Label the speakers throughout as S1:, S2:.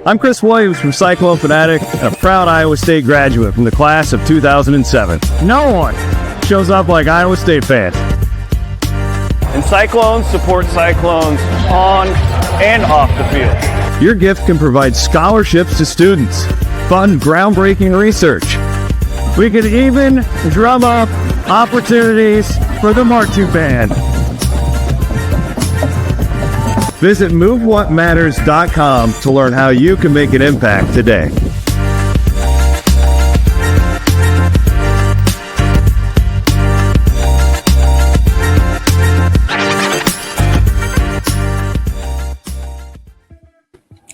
S1: I'm Chris Williams from Cyclone Fanatic and a proud Iowa State graduate from the class of 2007. No one shows up like Iowa State fans. And Cyclones support Cyclones on and off the field. Your gift can provide scholarships to students, fund groundbreaking research. We could even drum up opportunities for the marching band. Visit MoveWhatMatters.com to learn how you can make an impact today.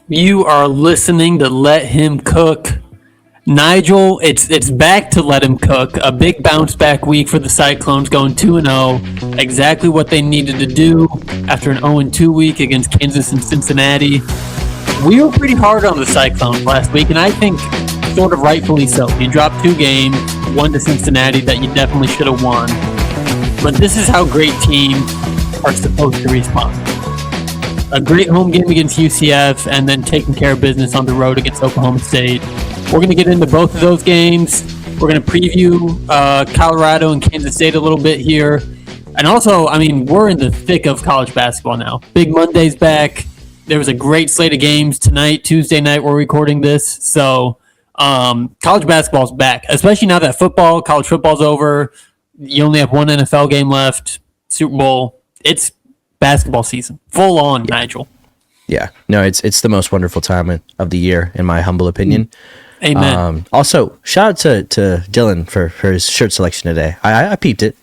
S2: You are listening to Let Him Cook. Nigel, it's back to Let Him Cook. A big bounce back week for the Cyclones, going 2-0. Exactly what they needed to do after an 0-2 week against Kansas and Cincinnati. We were pretty hard on the Cyclones last week, and I think sort of rightfully so. You dropped 2 games, one to Cincinnati that you definitely should have won. But this is how great teams are supposed to respond. A great home game against UCF, and then taking care of business on the road against Oklahoma State. We're going to get into both of those games. We're going to preview Colorado and Kansas State a little bit here. And also, I mean, we're in the thick of college basketball now. Big Monday's back. There was a great slate of games tonight, Tuesday night, we're recording this. So college basketball's back, especially now that college football's over. You only have one NFL game left, Super Bowl. It's basketball season. Full on, Nigel.
S3: Yeah. No, it's the most wonderful time of the year, in my humble opinion.
S2: Amen.
S3: Also, shout out to Dylan for his shirt selection today. I peeped it.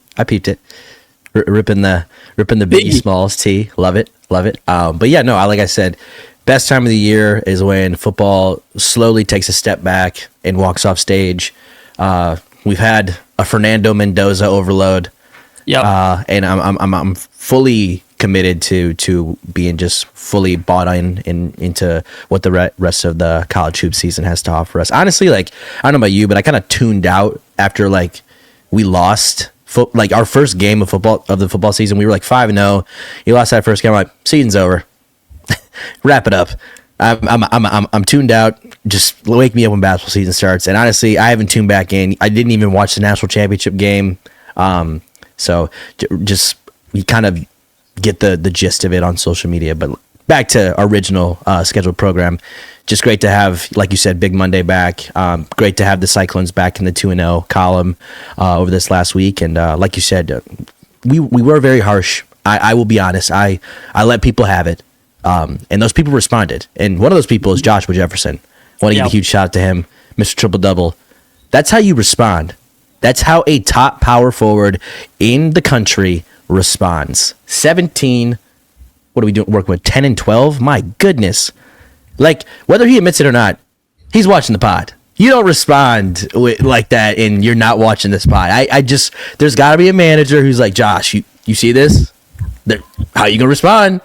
S3: Ripping the Biggie Smalls tee. Love it. But yeah, no, like I said, best time of the year is when football slowly takes a step back and walks off stage. We've had a Fernando Mendoza overload. Yeah. And I'm fully committed to being just fully bought into what the rest of the college hoop season has to offer us. Honestly, like, I don't know about you, but I kind of tuned out after like we lost our first game of the football season. We were like 5-0. You lost that first game. I'm like, season's over. Wrap it up. I'm tuned out. Just wake me up when basketball season starts. And honestly, I haven't tuned back in. I didn't even watch the national championship game. So just we kind of get the gist of it on social media. But back to our original scheduled program. Just great to have, like you said, Big Monday back. Great to have the Cyclones back in the 2-0 column over this last week. And like you said, we were very harsh. I will be honest. I let people have it. And those people responded. And one of those people is Joshua Jefferson. I want to give a huge shout out to him, Mr. Triple Double. That's how you respond. That's how a top power forward in the country responds. 17, what are we doing? Working with 10 and 12? My goodness. Like, whether he admits it or not, he's watching the pod. You don't respond like that and you're not watching this pod. There's got to be a manager who's like, Josh, you see this? How you going to respond?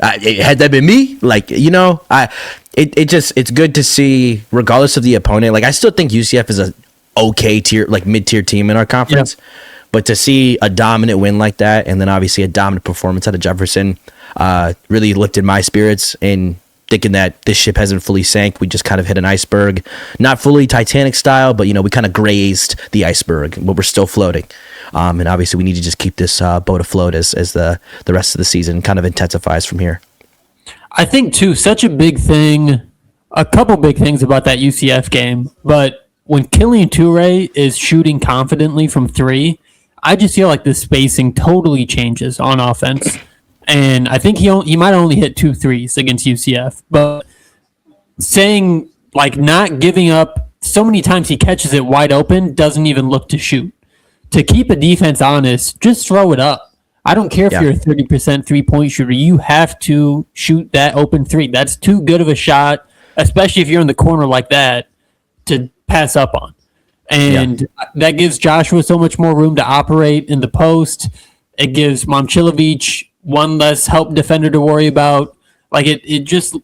S3: Had that been me? Like, it's good to see, regardless of the opponent. Like, I still think UCF is a okay tier, like mid-tier team in our conference. Yeah. But to see a dominant win like that, and then obviously a dominant performance out of Jefferson, really lifted my spirits in thinking that this ship hasn't fully sank. We just kind of hit an iceberg, not fully Titanic style, but we kind of grazed the iceberg, but we're still floating. And obviously we need to just keep this boat afloat as the rest of the season kind of intensifies from here.
S2: I think too, such a big thing, a couple big things about that UCF game, but when Killian Toure is shooting confidently from 3, I just feel like the spacing totally changes on offense. And I think he might only hit 2 threes against UCF. But saying, like, not giving up, so many times he catches it wide open, doesn't even look to shoot. To keep a defense honest, just throw it up. I don't care if you're a 30% three-point shooter. You have to shoot that open 3. That's too good of a shot, especially if you're in the corner like that, to pass up on. And that gives Joshua so much more room to operate in the post. It gives Momcilovic one less help defender to worry about. Like, it just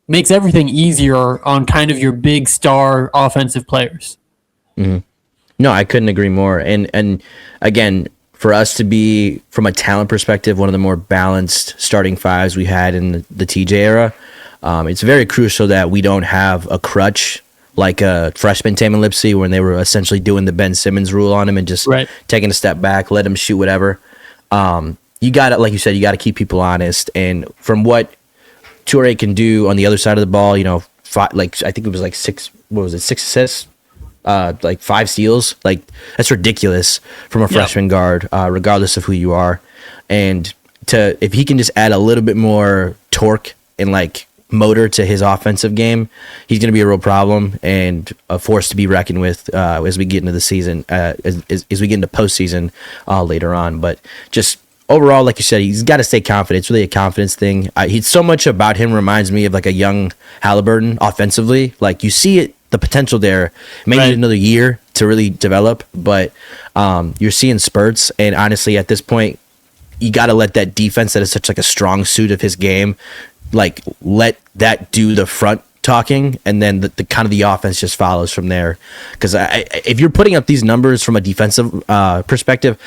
S2: makes everything easier on kind of your big star offensive players.
S3: Mm-hmm. No, I couldn't agree more. And again, for us to be, from a talent perspective, one of the more balanced starting fives we had in the TJ era, It's very crucial that we don't have a crutch like a freshman Tamin Lipsey when they were essentially doing the Ben Simmons rule on him and just taking a step back, let him shoot whatever. You got to, like you said, you got to keep people honest. And from what Toure can do on the other side of the ball, I think it was like six assists, like 5 steals. Like, that's ridiculous from a freshman guard, regardless of who you are. And if he can just add a little bit more torque and like motor to his offensive game, he's going to be a real problem and a force to be reckoned with as we get into the season, as we get into postseason later on. But just overall, like you said, he's got to stay confident. It's really a confidence thing. He's so much about him reminds me of like a young Halliburton offensively. Like, you see it, the potential there. May need another year to really develop, but you're seeing spurts. And honestly, at this point, you got to let that defense that is such like a strong suit of his game, like, let that do the front talking, and then the kind of the offense just follows from there. Because if you're putting up these numbers from a defensive perspective,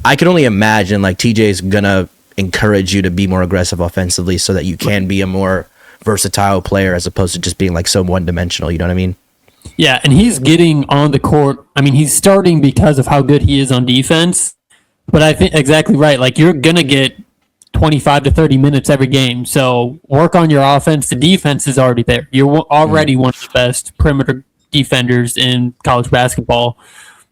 S3: I can only imagine like TJ's gonna encourage you to be more aggressive offensively so that you can be a more versatile player as opposed to just being like so one-dimensional. You know what I mean?
S2: Yeah, and he's getting on the court. I mean, he's starting because of how good he is on defense. But I think exactly right. Like, you're gonna get 25 to 30 minutes every game. So work on your offense. The defense is already there. You're already one of the best perimeter defenders in college basketball.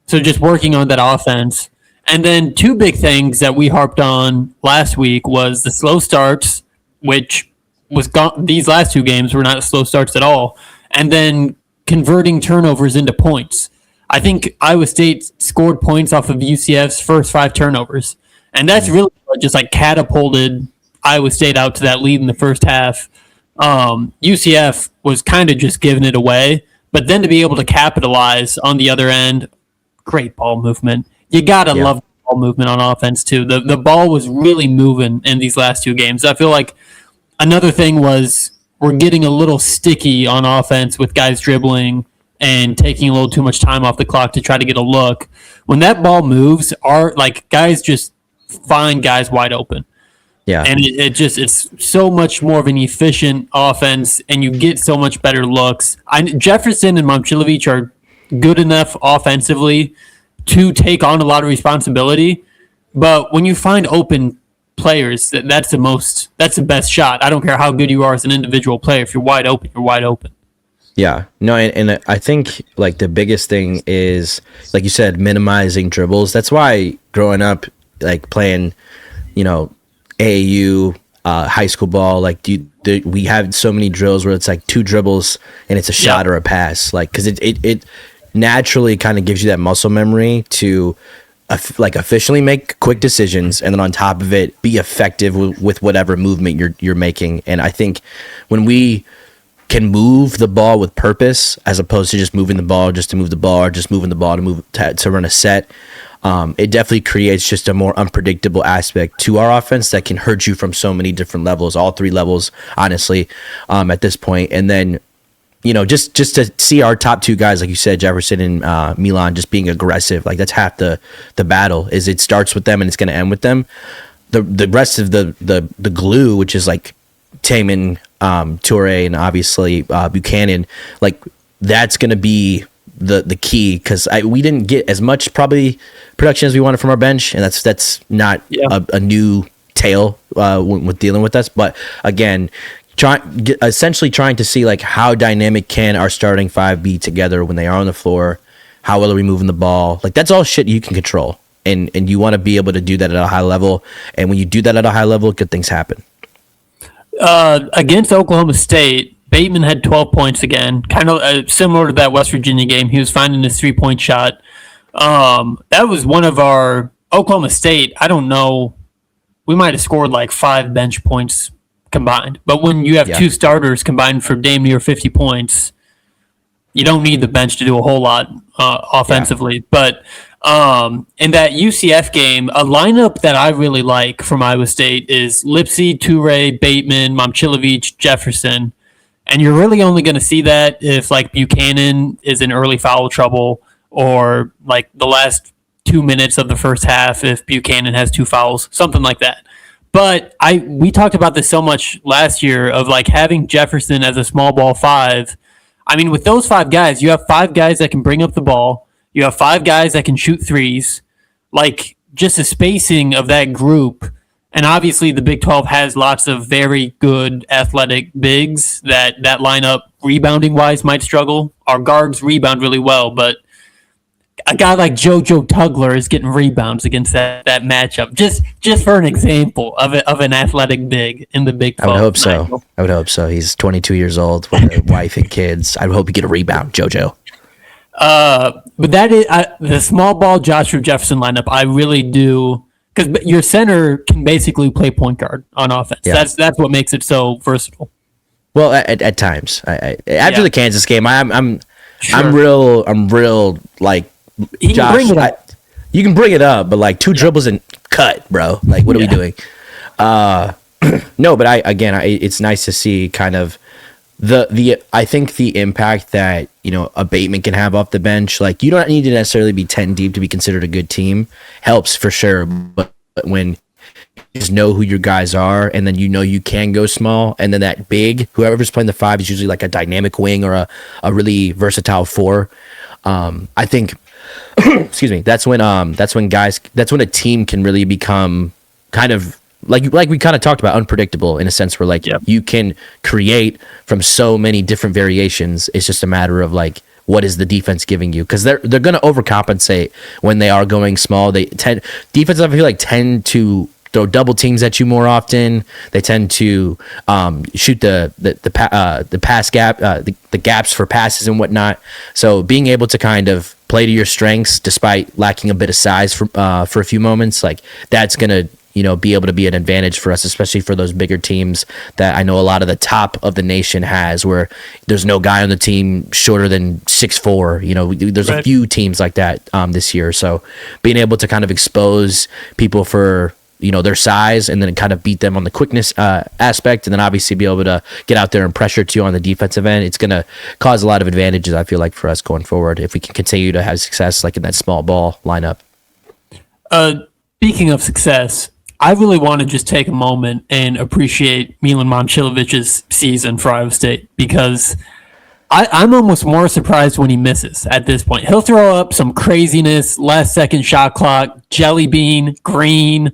S2: So just working on that offense. And then 2 big things that we harped on last week was the slow starts, which was these last 2 games were not slow starts at all. And then converting turnovers into points. I think Iowa State scored points off of UCF's first 5 turnovers. And that's really what just like catapulted Iowa State out to that lead in the first half. UCF was kind of just giving it away, but then to be able to capitalize on the other end, great ball movement. You gotta love ball movement on offense too. The ball was really moving in these last 2 games. I feel like another thing was we're getting a little sticky on offense with guys dribbling and taking a little too much time off the clock to try to get a look. When that ball moves, guys just find guys wide open. Yeah. And it's so much more of an efficient offense, and you get so much better looks. Jefferson and Momcilovic are good enough offensively to take on a lot of responsibility, but when you find open players, that's the best shot. I don't care how good you are as an individual player. If you're wide open, you're wide open.
S3: Yeah, no, and I think like the biggest thing is, like you said, minimizing dribbles. That's why growing up, like playing, AAU, high school ball, like we have so many drills where it's like 2 dribbles and it's a shot or a pass, like because it naturally kind of gives you that muscle memory to efficiently make quick decisions, and then on top of it, be effective with whatever movement you're making. And I think when we can move the ball with purpose as opposed to just moving the ball just to move the ball, or just moving the ball to run a set, it definitely creates just a more unpredictable aspect to our offense that can hurt you from so many different levels, all 3 levels, honestly, at this point. And then, just to see our top 2 guys, like you said, Jefferson and Milan, just being aggressive, like that's half the battle. Is it starts with them and it's going to end with them. The rest of the glue, which is like Tamin, Toure, and obviously Buchanan, like that's going to be the key, because we didn't get as much probably production as we wanted from our bench, and that's not a new tale with dealing with us. But again, essentially trying to see like how dynamic can our starting 5 be together when they are on the floor, how well are we moving the ball, like that's all shit you can control, and you want to be able to do that at a high level, and when you do that at a high level, good things happen.
S2: Against Oklahoma State, Bateman had 12 points again, kind of similar to that West Virginia game. He was finding his 3-point shot. That was one of our Oklahoma State. I don't know. We might have scored like 5 bench points combined. But when you have 2 starters combined for damn near 50 points, you don't need the bench to do a whole lot offensively. Yeah. But in that UCF game, a lineup that I really like from Iowa State is Lipsey, Toure, Bateman, Momcilovic, Jefferson. And you're really only going to see that if like Buchanan is in early foul trouble, or like the last 2 minutes of the first half if Buchanan has 2 fouls, something like that. But we talked about this so much last year of like having Jefferson as a small ball five. I mean, with those five guys, you have five guys that can bring up the ball. You have five guys that can shoot threes. Like, just the spacing of that group. And obviously, the Big 12 has lots of very good athletic bigs that lineup rebounding wise might struggle. Our guards rebound really well, but a guy like JoJo Tugler is getting rebounds against that matchup. Just for an example of an athletic big in the Big 12.
S3: I would hope so. He's 22 years old with a wife and kids. I would hope he get a rebound, JoJo.
S2: But that is the small ball Joshua Jefferson lineup. I really do, because your center can basically play point guard on offense.
S3: Yeah.
S2: That's what makes it so versatile.
S3: Well, at times, after the Kansas game, I'm
S2: Sure.
S3: real like.
S2: He can
S3: Josh,
S2: bring it up.
S3: you can bring it up, but like two dribbles and cut, bro. Like, what are we doing? No, but it's nice to see kind of I think the impact that, a Bateman can have off the bench. Like, you don't need to necessarily be 10 deep to be considered a good team. Helps for sure, but when you just know who your guys are, and then you can go small, and then that big, whoever's playing the five is usually like a dynamic wing or a really versatile four. I think excuse me, that's when a team can really become kind of like we kind of talked about, unpredictable in a sense where like you can create from so many different variations. It's just a matter of like, what is the defense giving you? Because they're going to overcompensate when they are going small. Defenses, I feel like, tend to throw double teams at you more often. They tend to shoot the pass gap, the gaps for passes and whatnot. So being able to kind of play to your strengths despite lacking a bit of size for a few moments, like, that's gonna be able to be an advantage for us, especially for those bigger teams that I know a lot of the top of the nation has, where there's no guy on the team shorter than 6'4". There's a few teams like that this year. So being able to kind of expose people for their size, and then kind of beat them on the quickness aspect, and then obviously be able to get out there and pressure too on the defensive end, it's going to cause a lot of advantages, I feel like, for us going forward, if we can continue to have success like in that small ball lineup.
S2: Speaking of success, I really want to just take a moment and appreciate Milan Momcilovic's season for Iowa State, because I'm almost more surprised when he misses at this point. He'll throw up some craziness, last second shot clock, jelly bean, green,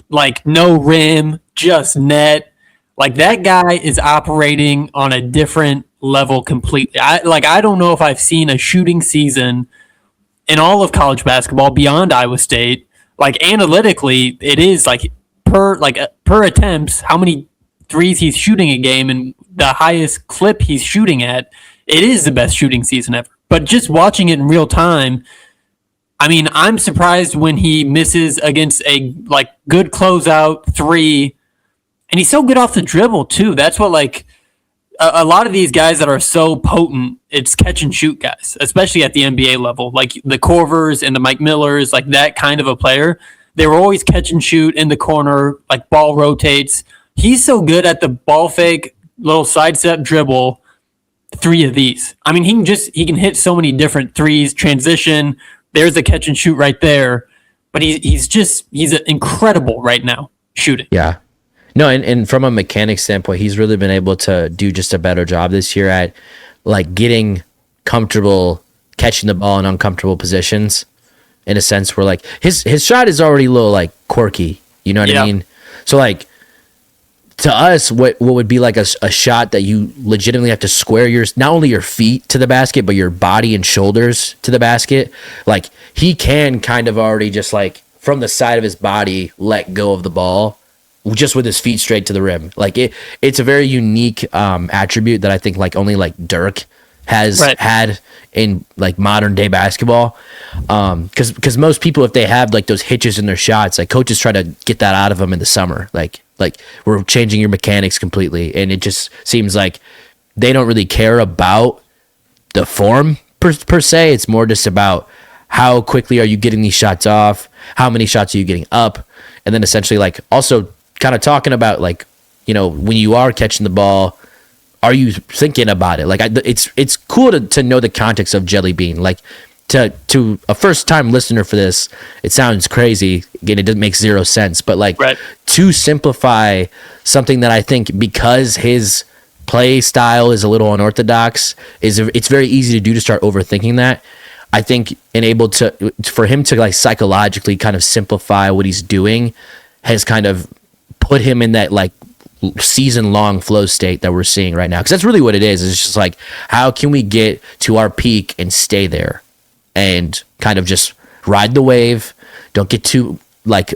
S2: like no rim, just net. Like, that guy is operating on a different level completely. I don't know if I've seen a shooting season in all of college basketball beyond Iowa State. Like, analytically, it is like per attempts, how many threes he's shooting a game and the highest clip he's shooting at, it is the best shooting season ever. But just watching it in real time, I mean, I'm surprised when he misses against a good closeout three, and he's so good off the dribble too. That's what a lot of these guys that are so potent, it's catch and shoot guys, especially at the NBA level, like the Corvers and the Mike Millers, like that kind of a player. They were always catch and shoot in the corner, like ball rotates. He's so good at the ball fake, little sidestep dribble, three of these. I mean, he can hit so many different threes, transition. There's a catch and shoot right there. But he's incredible right now shooting.
S3: Yeah. No, and from a mechanics standpoint, he's really been able to do just a better job this year at like getting comfortable catching the ball in uncomfortable positions, in a sense where like his shot is already a little like quirky. You know what I mean? So like, to us, what would be like a shot that you legitimately have to square not only your feet to the basket, but your body and shoulders to the basket. Like, he can kind of already just like from the side of his body let go of the ball just with his feet straight to the rim. Like, it's a very unique attribute that I think like only like Dirk has had in like modern day basketball. Because most people, if they have like those hitches in their shots, like coaches try to get that out of them in the summer. Like we're changing your mechanics completely, and it just seems like they don't really care about the form per se. It's more just about how quickly are you getting these shots off, how many shots are you getting up, and then essentially like also kind of talking about like, when you are catching the ball, are you thinking about it? Like, it's cool to know the context of Jelly Bean. Like, to a first time listener for this, it sounds crazy. Again, it doesn't make zero sense, but like to simplify something that I think because his play style is a little unorthodox, it's very easy to do to start overthinking that. I think for him to like psychologically kind of simplify what he's doing has kind of put him in that like season long flow state that we're seeing right now. Cause that's really what it is. It's just like, how can we get to our peak and stay there and kind of just ride the wave? Don't get too like,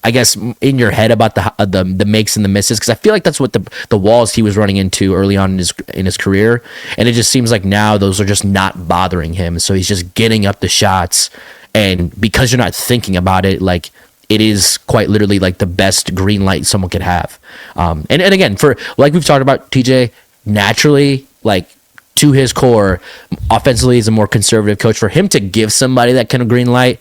S3: I guess, in your head about the makes and the misses, because I feel like that's what the walls he was running into early on in his career, and it just seems like now those are just not bothering him. So he's just getting up the shots, and because you're not thinking about it, like it is quite literally like the best green light someone could have. And again, for like we've talked about, TJ naturally like to his core, offensively he's a more conservative coach. For him to give somebody that kind of green light,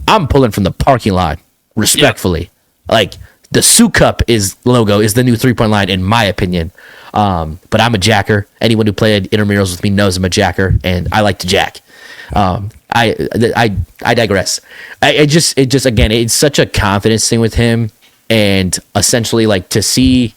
S3: I'm pulling from the parking lot. Respectfully, like the Sioux Cup logo is the new 3-point line in my opinion. But I'm a jacker. Anyone who played intramurals with me knows I'm a jacker, and I like to jack. I digress. It just again, it's such a confidence thing with him, and essentially like to see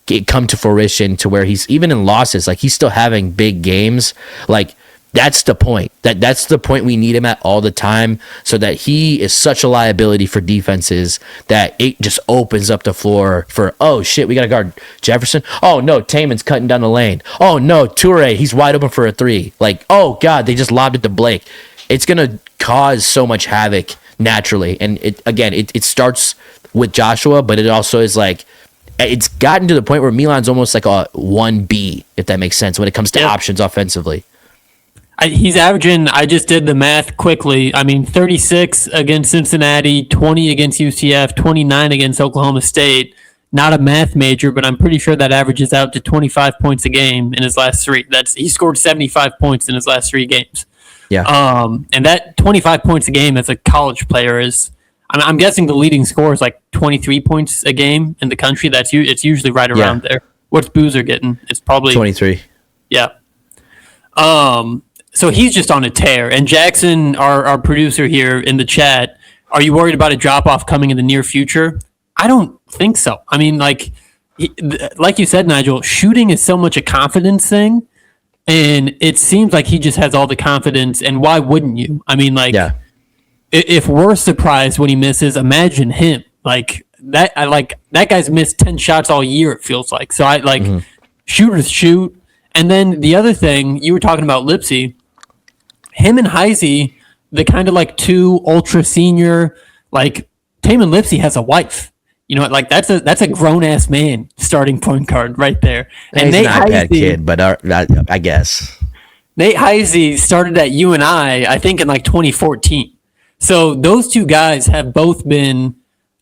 S3: it come to fruition to where he's even in losses, like he's still having big games, like. That's the point. That's the point we need him at all the time, so that he is such a liability for defenses that it just opens up the floor for, oh shit, we got to guard Jefferson. Oh no, Taman's cutting down the lane. Oh no, Toure, he's wide open for a 3. Like, oh god, they just lobbed it to Blake. It's gonna cause so much havoc naturally, and it starts with Joshua, but it also is like it's gotten to the point where Milan's almost like a 1B, if that makes sense, when it comes to options offensively.
S2: He's averaging, I just did the math quickly, 36 against Cincinnati, 20 against UCF, 29 against Oklahoma State. Not a math major, but I'm pretty sure that averages out to 25 points a game in his last 3. He scored 75 points in his last 3 games.
S3: Yeah.
S2: And that 25 points a game as a college player is, I'm guessing the leading score is like 23 points a game in the country. It's usually right around there. What's Boozer getting? It's probably
S3: 23.
S2: Yeah. So he's just on a tear. And Jackson, our producer here in the chat, are you worried about a drop-off coming in the near future? I don't think so. Like you said, Nigel, shooting is so much a confidence thing, and it seems like he just has all the confidence, and why wouldn't you? If we're surprised when he misses, imagine him. Like that guy's missed 10 shots all year, it feels like. So shooters shoot. And then the other thing, you were talking about Lipsy. Him and Heisey, the kind of like 2 ultra senior, like Taman Lipsy has a wife. You know, like that's a grown ass man starting point guard right there. And
S3: he's
S2: Nate
S3: an iPad
S2: Heisey,
S3: kid, but I guess
S2: Nate Heisey started at UNI, I think in like 2014. So those 2 guys have both been,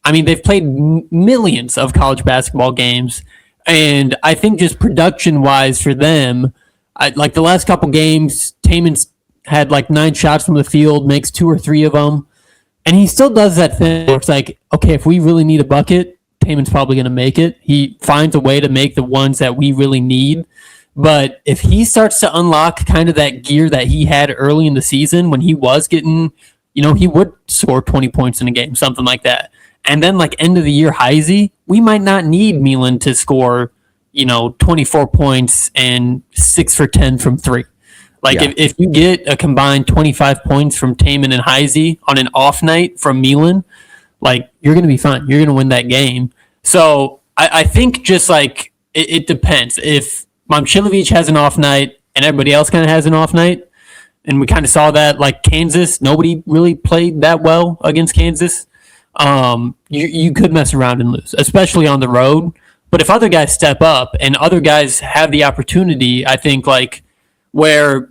S2: they've played millions of college basketball games. And I think just production-wise for them, like the last couple games, Taman's had like 9 shots from the field, makes 2 or 3 of them. And he still does that thing where it's like, okay, if we really need a bucket, Taman's probably going to make it. He finds a way to make the ones that we really need. But if he starts to unlock kind of that gear that he had early in the season when he was getting, he would score 20 points in a game, something like that. And then like end of the year Heisey, we might not need Milan to score, 24 points and 6 for 10 from 3. If you get a combined 25 points from Taman and Heisey on an off night from Milan, like you're going to be fine. You're going to win that game. So I think just like it depends. If Momcilovic has an off night and everybody else kind of has an off night, and we kind of saw that like Kansas, nobody really played that well against Kansas. You could mess around and lose, especially on the road. But if other guys step up and other guys have the opportunity, I think like where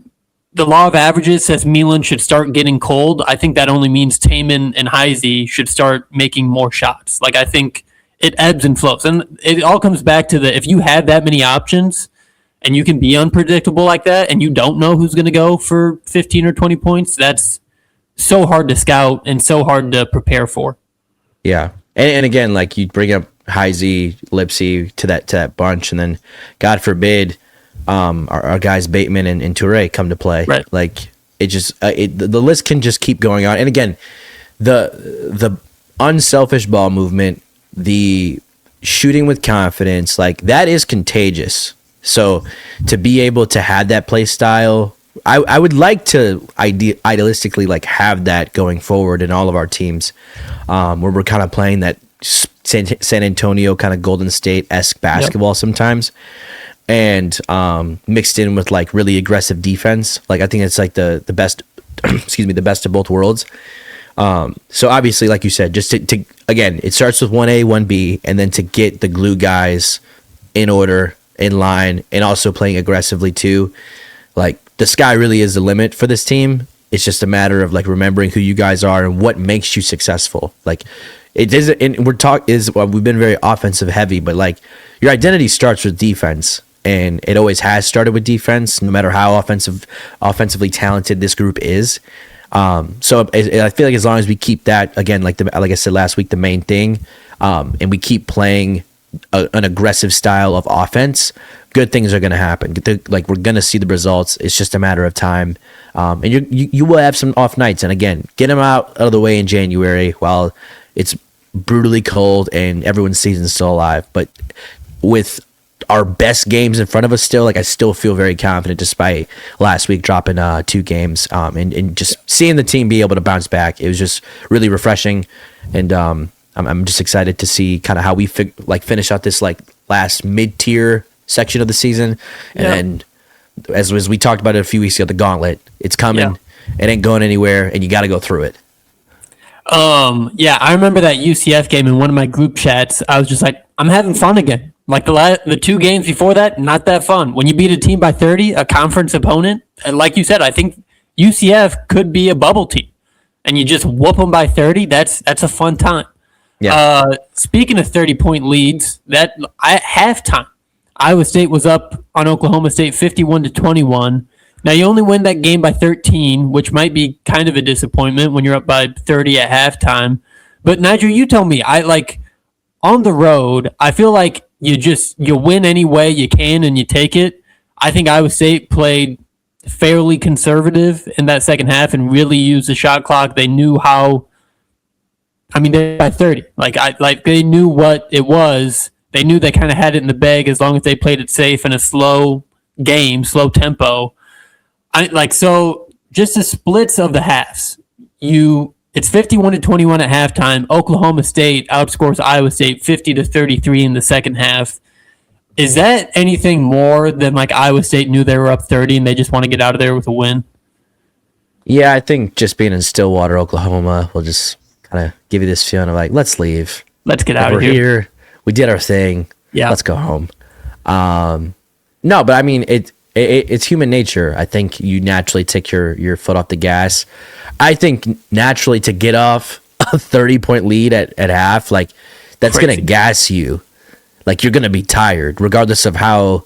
S2: the law of averages says Milan should start getting cold, I think that only means Taman and Heisey should start making more shots. Like I think it ebbs and flows. And it all comes back to if you have that many options and you can be unpredictable like that and you don't know who's going to go for 15 or 20 points, that's so hard to scout and so hard to prepare for.
S3: Yeah. And again, like you bring up Heisey, Lipsy to that bunch, and then God forbid our guys Bateman and Toure come to play.
S2: Right.
S3: Like the list can just keep going on. And again, the unselfish ball movement, the shooting with confidence, like that is contagious. So to be able to have that play style, I would like to idealistically like have that going forward in all of our teams, where we're kind of playing that San Antonio kind of Golden State-esque basketball sometimes, and mixed in with like really aggressive defense. Like I think it's like the best, excuse me, the best of both worlds. So obviously, like you said, just to again, it starts with 1A, 1B, and then to get the glue guys in order, in line, and also playing aggressively too. Like the sky really is the limit for this team. It's just a matter of like remembering who you guys are and what makes you successful. Like it is, and we've been very offensive heavy, but like your identity starts with defense, and it always has started with defense, no matter how offensively talented this group is. So I feel like as long as we keep that, again, like I said last week, the main thing, and we keep playing an aggressive style of offense, good things are going to happen. Like we're going to see the results. It's just a matter of time. And you will have some off nights. And again, get them out of the way in January while it's brutally cold and everyone's season's still alive. But with our best games in front of us still, like I still feel very confident despite last week dropping 2 games, and just seeing the team be able to bounce back. It was just really refreshing, and I'm just excited to see kind of how we finish out this like last mid-tier section of the season. And then as we talked about it a few weeks ago, the gauntlet, it's coming. It ain't going anywhere, and you got to go through it.
S2: I remember that UCF game in one of my group chats. I was just like, I'm having fun again. Like the 2 games before that, not that fun. When you beat a team by 30, a conference opponent, and like you said, I think UCF could be a bubble team, and you just whoop them by 30. That's a fun time. Yeah. Speaking of 30-point leads, that at halftime, Iowa State was up on Oklahoma State 51-21. Now you only win that game by 13, which might be kind of a disappointment when you're up by 30 at halftime. But Nigel, you tell me, on the road, I feel like you win any way you can and you take it. I think Iowa State played fairly conservative in that second half and really used the shot clock. They knew how. I mean, they're by 30. They knew what it was. They knew they kind of had it in the bag as long as they played it safe in a slow game, slow tempo. So just the splits of the halves. It's 51-21 at halftime. Oklahoma State outscores Iowa State 50-33 in the second half. Is that anything more than like Iowa State knew they were up 30 and they just want to get out of there with a win?
S3: Yeah, I think just being in Stillwater, Oklahoma, will just kind of give you this feeling of like, let's leave.
S2: Let's get out of
S3: here.
S2: here.
S3: We're here. We did our thing. Yeah. Let's go home. No, but I mean, it's human nature. I think you naturally take your foot off the gas. I think naturally to get off a 30-point lead at half, like that's going to gas you. Like you're going to be tired, regardless of how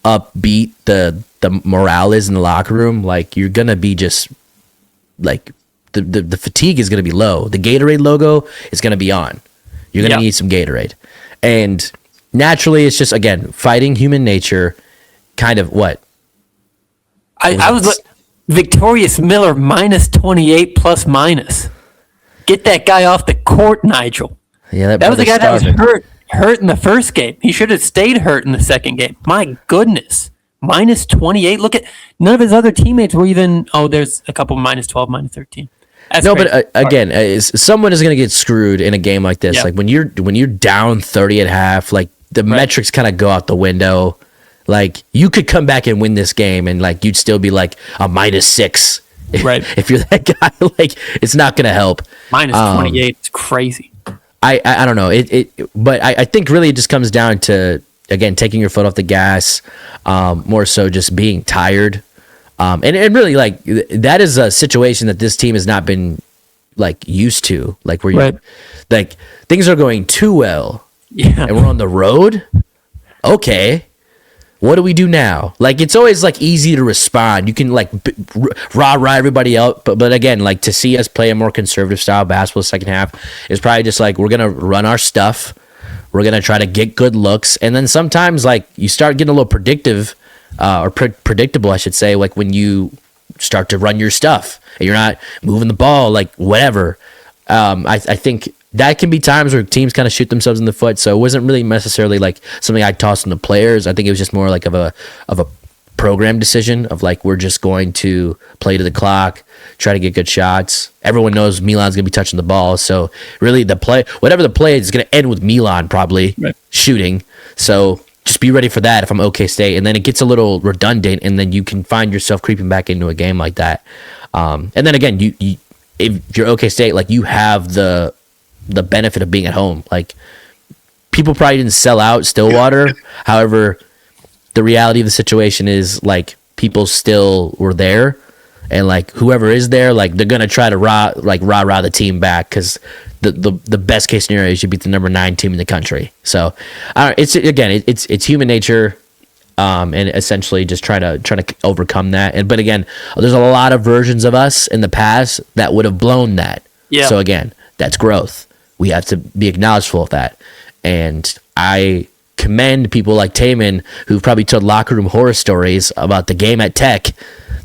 S3: upbeat the morale is in the locker room. Like you're going to be just like the fatigue is going to be low. The Gatorade logo is going to be on. You're going to need some Gatorade. And naturally, it's just, again, fighting human nature, kind of what?
S2: I was like, Victorious Miller, minus 28 plus minus. Get that guy off the court, Nigel.
S3: Yeah,
S2: that was the guy that was hurt in the first game. He should have stayed hurt in the second game. My goodness. Minus 28. Look at, none of his other teammates were even, there's a couple minus 12, minus 13. That's
S3: no,
S2: crazy.
S3: But again, someone is going to get screwed in a game like this. Yep. Like when you're down 30 at half, like the metrics kind of go out the window. Like you could come back and win this game, and like you'd still be like a -6.
S2: Right.
S3: If you're that guy, like it's not going to help.
S2: Minus 28. It's crazy.
S3: I don't know but I think really it just comes down to, again, taking your foot off the gas, more so just being tired. And really, like, that is a situation that this team has not been, like, used to. Like, where you, like, things are going too well.
S2: Yeah.
S3: And we're on the road. Okay. What do we do now? Like, it's always, like, easy to respond. You can, like, rah-rah everybody out. But again, like, to see us play a more conservative style basketball second half is probably just, like, we're going to run our stuff. We're going to try to get good looks. And then sometimes, like, you start getting a little predictive, or predictable, I should say, like, when you start to run your stuff and you're not moving the ball, like whatever. I think that can be times where teams kind of shoot themselves in the foot. So it wasn't really necessarily like something I'd toss on the players. I think it was just more like of a program decision of like, we're just going to play to the clock, try to get good shots. Everyone knows Milan's going to be touching the ball. So really whatever the play is going to end with Milan probably shooting. So just be ready for that if I'm OK State. And then it gets a little redundant, and then you can find yourself creeping back into a game like that. And then again, you if you're OK State, like you have the benefit of being at home. Like people probably didn't sell out Stillwater. However, the reality of the situation is like people still were there, and like whoever is there, like they're gonna try to rah the team back, because the best case scenario is you beat the number 9 team in the country. So it's human nature, and essentially just trying to overcome that. But again, there's a lot of versions of us in the past that would have blown that. Yeah. So again, that's growth. We have to be acknowledgeful of that, and I commend people like Taman, who probably told locker room horror stories about the game at Tech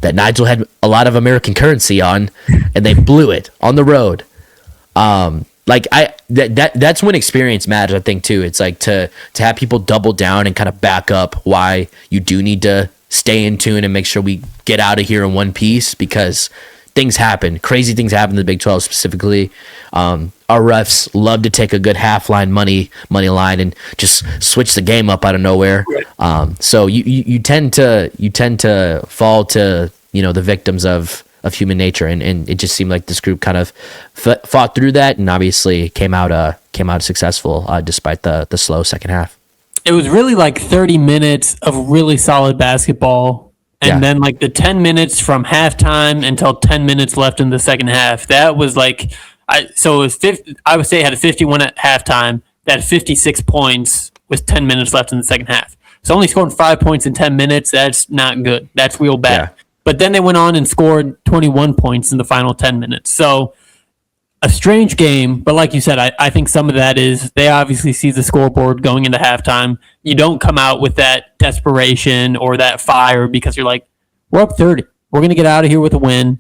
S3: that Nigel had a lot of American currency on, and they blew it on the road. That's when experience matters, I think, too. It's like to have people double down and kind of back up why you do need to stay in tune and make sure we get out of here in one piece, because things happen. Crazy things happen in the Big 12 specifically. Our refs love to take a good half line money line and just switch the game up out of nowhere. Right. So you tend to fall to the victims of human nature, and it just seemed like this group kind of fought through that, and obviously came out successful despite the slow second half.
S2: It was really like 30 minutes of really solid basketball. And then like the 10 minutes from halftime until 10 minutes left in the second half, that was like, so it was Iowa State had a 51 at halftime. That had 56 points with 10 minutes left in the second half. So only scoring 5 points in 10 minutes, that's not good. That's real bad. Yeah. But then they went on and scored 21 points in the final 10 minutes. So a strange game, but like you said, I think some of that is they obviously see the scoreboard going into halftime. You don't come out with that desperation or that fire because you're like, we're up 30. We're going to get out of here with a win.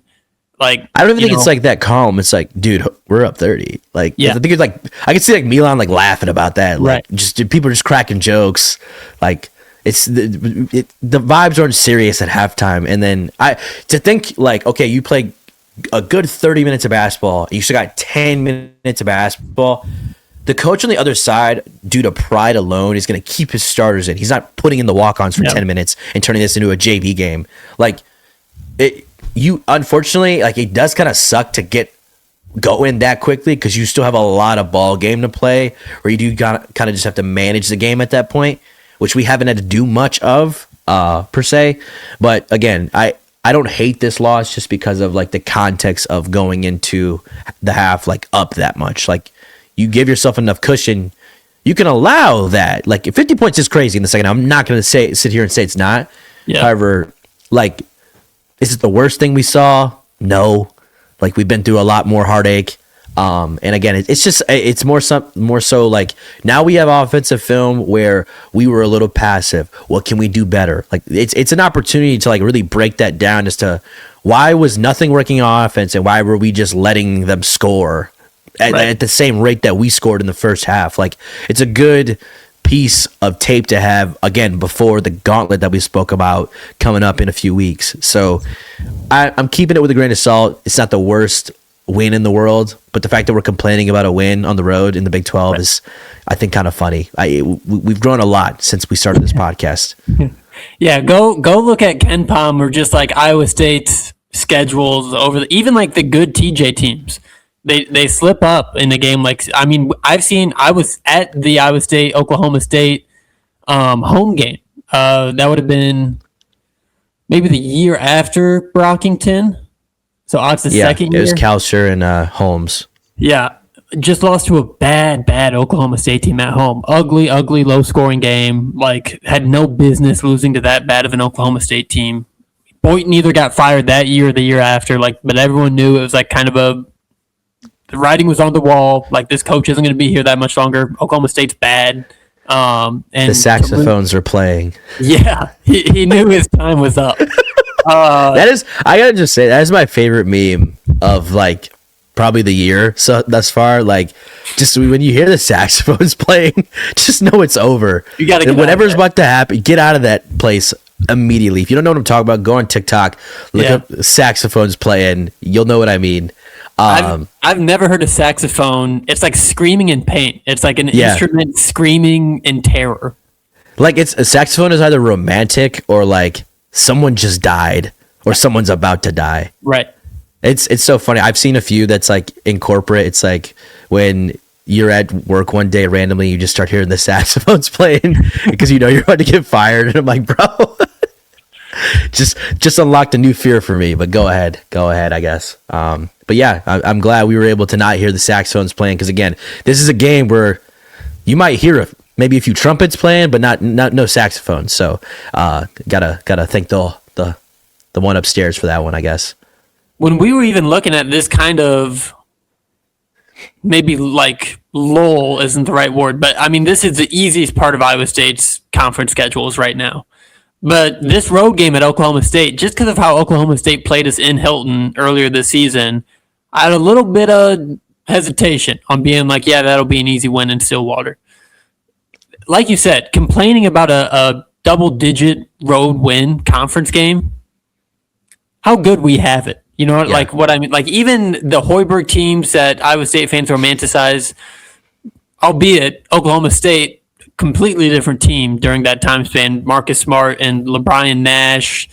S2: Like,
S3: I don't even think it's like that calm. It's like, dude, we're up 30. Like, yeah. I think it's like, I can see like Milan like laughing about that. Like, right. Just people are just cracking jokes. Like, it's the vibes aren't serious at halftime. And then to think like, okay, you play a good 30 minutes of basketball, you still got 10 minutes of basketball. The coach on the other side, due to pride alone, is going to keep his starters in. He's not putting in the walk-ons for 10 minutes and turning this into a JV game. Like, unfortunately, like, it does kind of suck to get going that quickly, because you still have a lot of ball game to play, where you do kind of just have to manage the game at that point, which we haven't had to do much of per se. But again, I don't hate this loss just because of like the context of going into the half like up that much. Like, you give yourself enough cushion, you can allow that. Like, if 50 points is crazy in the second, I'm not going to sit here and say it's not. Yeah. However, like, is it the worst thing we saw? No. Like, we've been through a lot more heartache. And again, it's more so like, now we have offensive film where we were a little passive. What can we do better? Like, it's an opportunity to like really break that down as to why was nothing working on offense, and why were we just letting them score at the same rate that we scored in the first half. Like, it's a good piece of tape to have, again, before the gauntlet that we spoke about coming up in a few weeks. So I'm keeping it with a grain of salt. It's not the worst win in the world, but the fact that we're complaining about a win on the road in the Big 12 is, I think, kind of funny. We've grown a lot since we started this podcast.
S2: Yeah, go look at Ken Palm or just like Iowa State's schedules over even like the good TJ teams. They slip up in a game. Like, I mean, I was at the Iowa State Oklahoma State home game. That would have been maybe the year after Brockington. So it's the second year.
S3: It was Kalsher and Holmes.
S2: Yeah, just lost to a bad Oklahoma State team at home. Ugly, low-scoring game. Like, had no business losing to that bad of an Oklahoma State team. Boynton either got fired that year or the year after. Like, but everyone knew it was like kind of the writing was on the wall. Like, this coach isn't going to be here that much longer. Oklahoma State's bad. And
S3: the saxophones are playing.
S2: Yeah, he knew his time was up.
S3: That is, I gotta just say, that is my favorite meme of like probably the year so thus far. Like, just when you hear the saxophones playing, just know it's over.
S2: You gotta get
S3: whatever's about to happen, get out of that place immediately. If you don't know what I'm talking about, go on TikTok, look up saxophones playing. You'll know what I mean.
S2: I've never heard a saxophone. It's like screaming in pain. It's like an instrument screaming in terror.
S3: Like, it's a saxophone is either romantic or like someone just died or someone's about to die.
S2: Right.
S3: It's so funny. I've seen a few that's like in corporate. It's like when you're at work one day randomly, you just start hearing the saxophones playing because you know you're about to get fired. And I'm like, bro, just unlocked a new fear for me. But go ahead, I guess. But yeah, I'm glad we were able to not hear the saxophones playing because again, this is a game where you might hear maybe a few trumpets playing, but no saxophones. So gotta thank the one upstairs for that one, I guess.
S2: When we were even looking at this kind of, maybe like lull isn't the right word, but I mean, this is the easiest part of Iowa State's conference schedules right now. But this road game at Oklahoma State, just because of how Oklahoma State played us in Hilton earlier this season, I had a little bit of hesitation on being like, yeah, that'll be an easy win in Stillwater. Like you said, complaining about a double-digit road win conference game, how good we have it. You know, like what I mean? Like even the Hoiberg teams that Iowa State fans romanticize, albeit Oklahoma State, completely different team during that time span. Marcus Smart and LeBron Nash.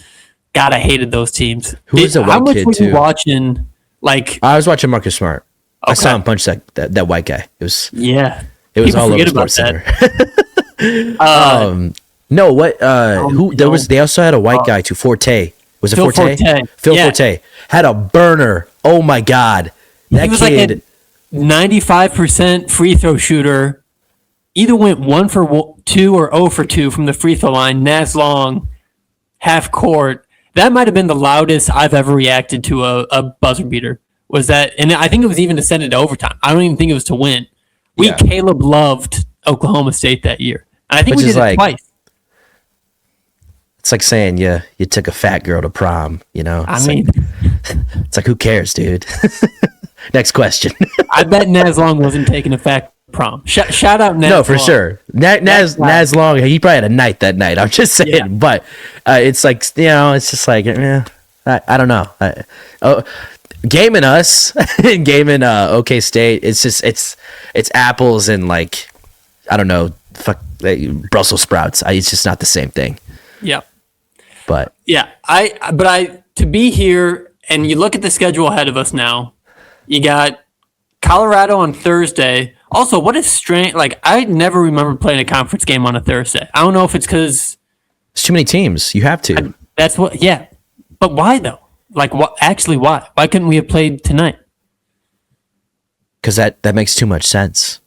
S2: God, I hated those teams.
S3: Who was the white kid, too? How much were you
S2: watching? Like,
S3: I was watching Marcus Smart. Okay. I saw him punch that white guy. It was It was
S2: people
S3: all over
S2: about
S3: SportsCenter. No, what? They also had a white guy too. Forte. Was it Forte? Phil Forte had a burner. Oh my God, that
S2: was
S3: kid,
S2: like a 95% free throw shooter. Either went 1 for 2 or 0 for 2 from the free throw line. Naz Long, half court. That might have been the loudest I've ever reacted to a buzzer beater. Was that? And I think it was even to send it to overtime. I don't even think it was to win. Caleb loved Oklahoma State that year. And I think we did it twice.
S3: It's like saying you took a fat girl to prom, you know? It's like, who cares, dude? Next question.
S2: I bet Naz Long wasn't taking a fat prom. Shout out Naz Long.
S3: No, for sure. Naz Long, he probably had a night that night. I'm just saying. Yeah. But it's like, you know, it's just like, I don't know. Gaming us and gaming OK State, it's just, it's apples and like, I don't know, Brussels sprouts. It's just not the same thing.
S2: Yeah.
S3: But
S2: yeah, to be here and you look at the schedule ahead of us now, you got Colorado on Thursday. Also, what is strange? Like, I never remember playing a conference game on a Thursday. I don't know if it's because
S3: there's too many teams. You have to.
S2: That's what. Yeah, but why though? Like, what? Actually, why? Why couldn't we have played tonight?
S3: Because that makes too much sense.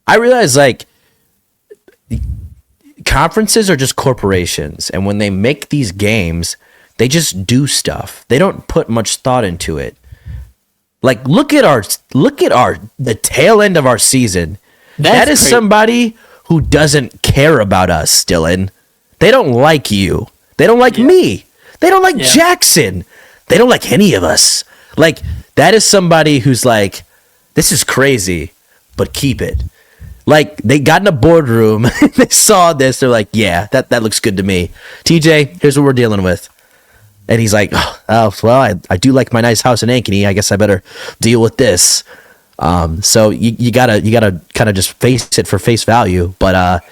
S3: I realize like conferences are just corporations, and when they make these games, they just do stuff. They don't put much thought into it. Like, look at the tail end of our season. That is crazy. Somebody who doesn't care about us, Dylan. They don't like you. They don't like me. They don't like Jackson. They don't like any of us. Like, that is somebody who's like, this is crazy, but keep it. Like, they got in a boardroom, they saw this, they're like, yeah, that looks good to me. TJ, here's what we're dealing with. And he's like, oh well, I do like my nice house in Ankeny. I guess I better deal with this. So you gotta kind of just face it for face value. But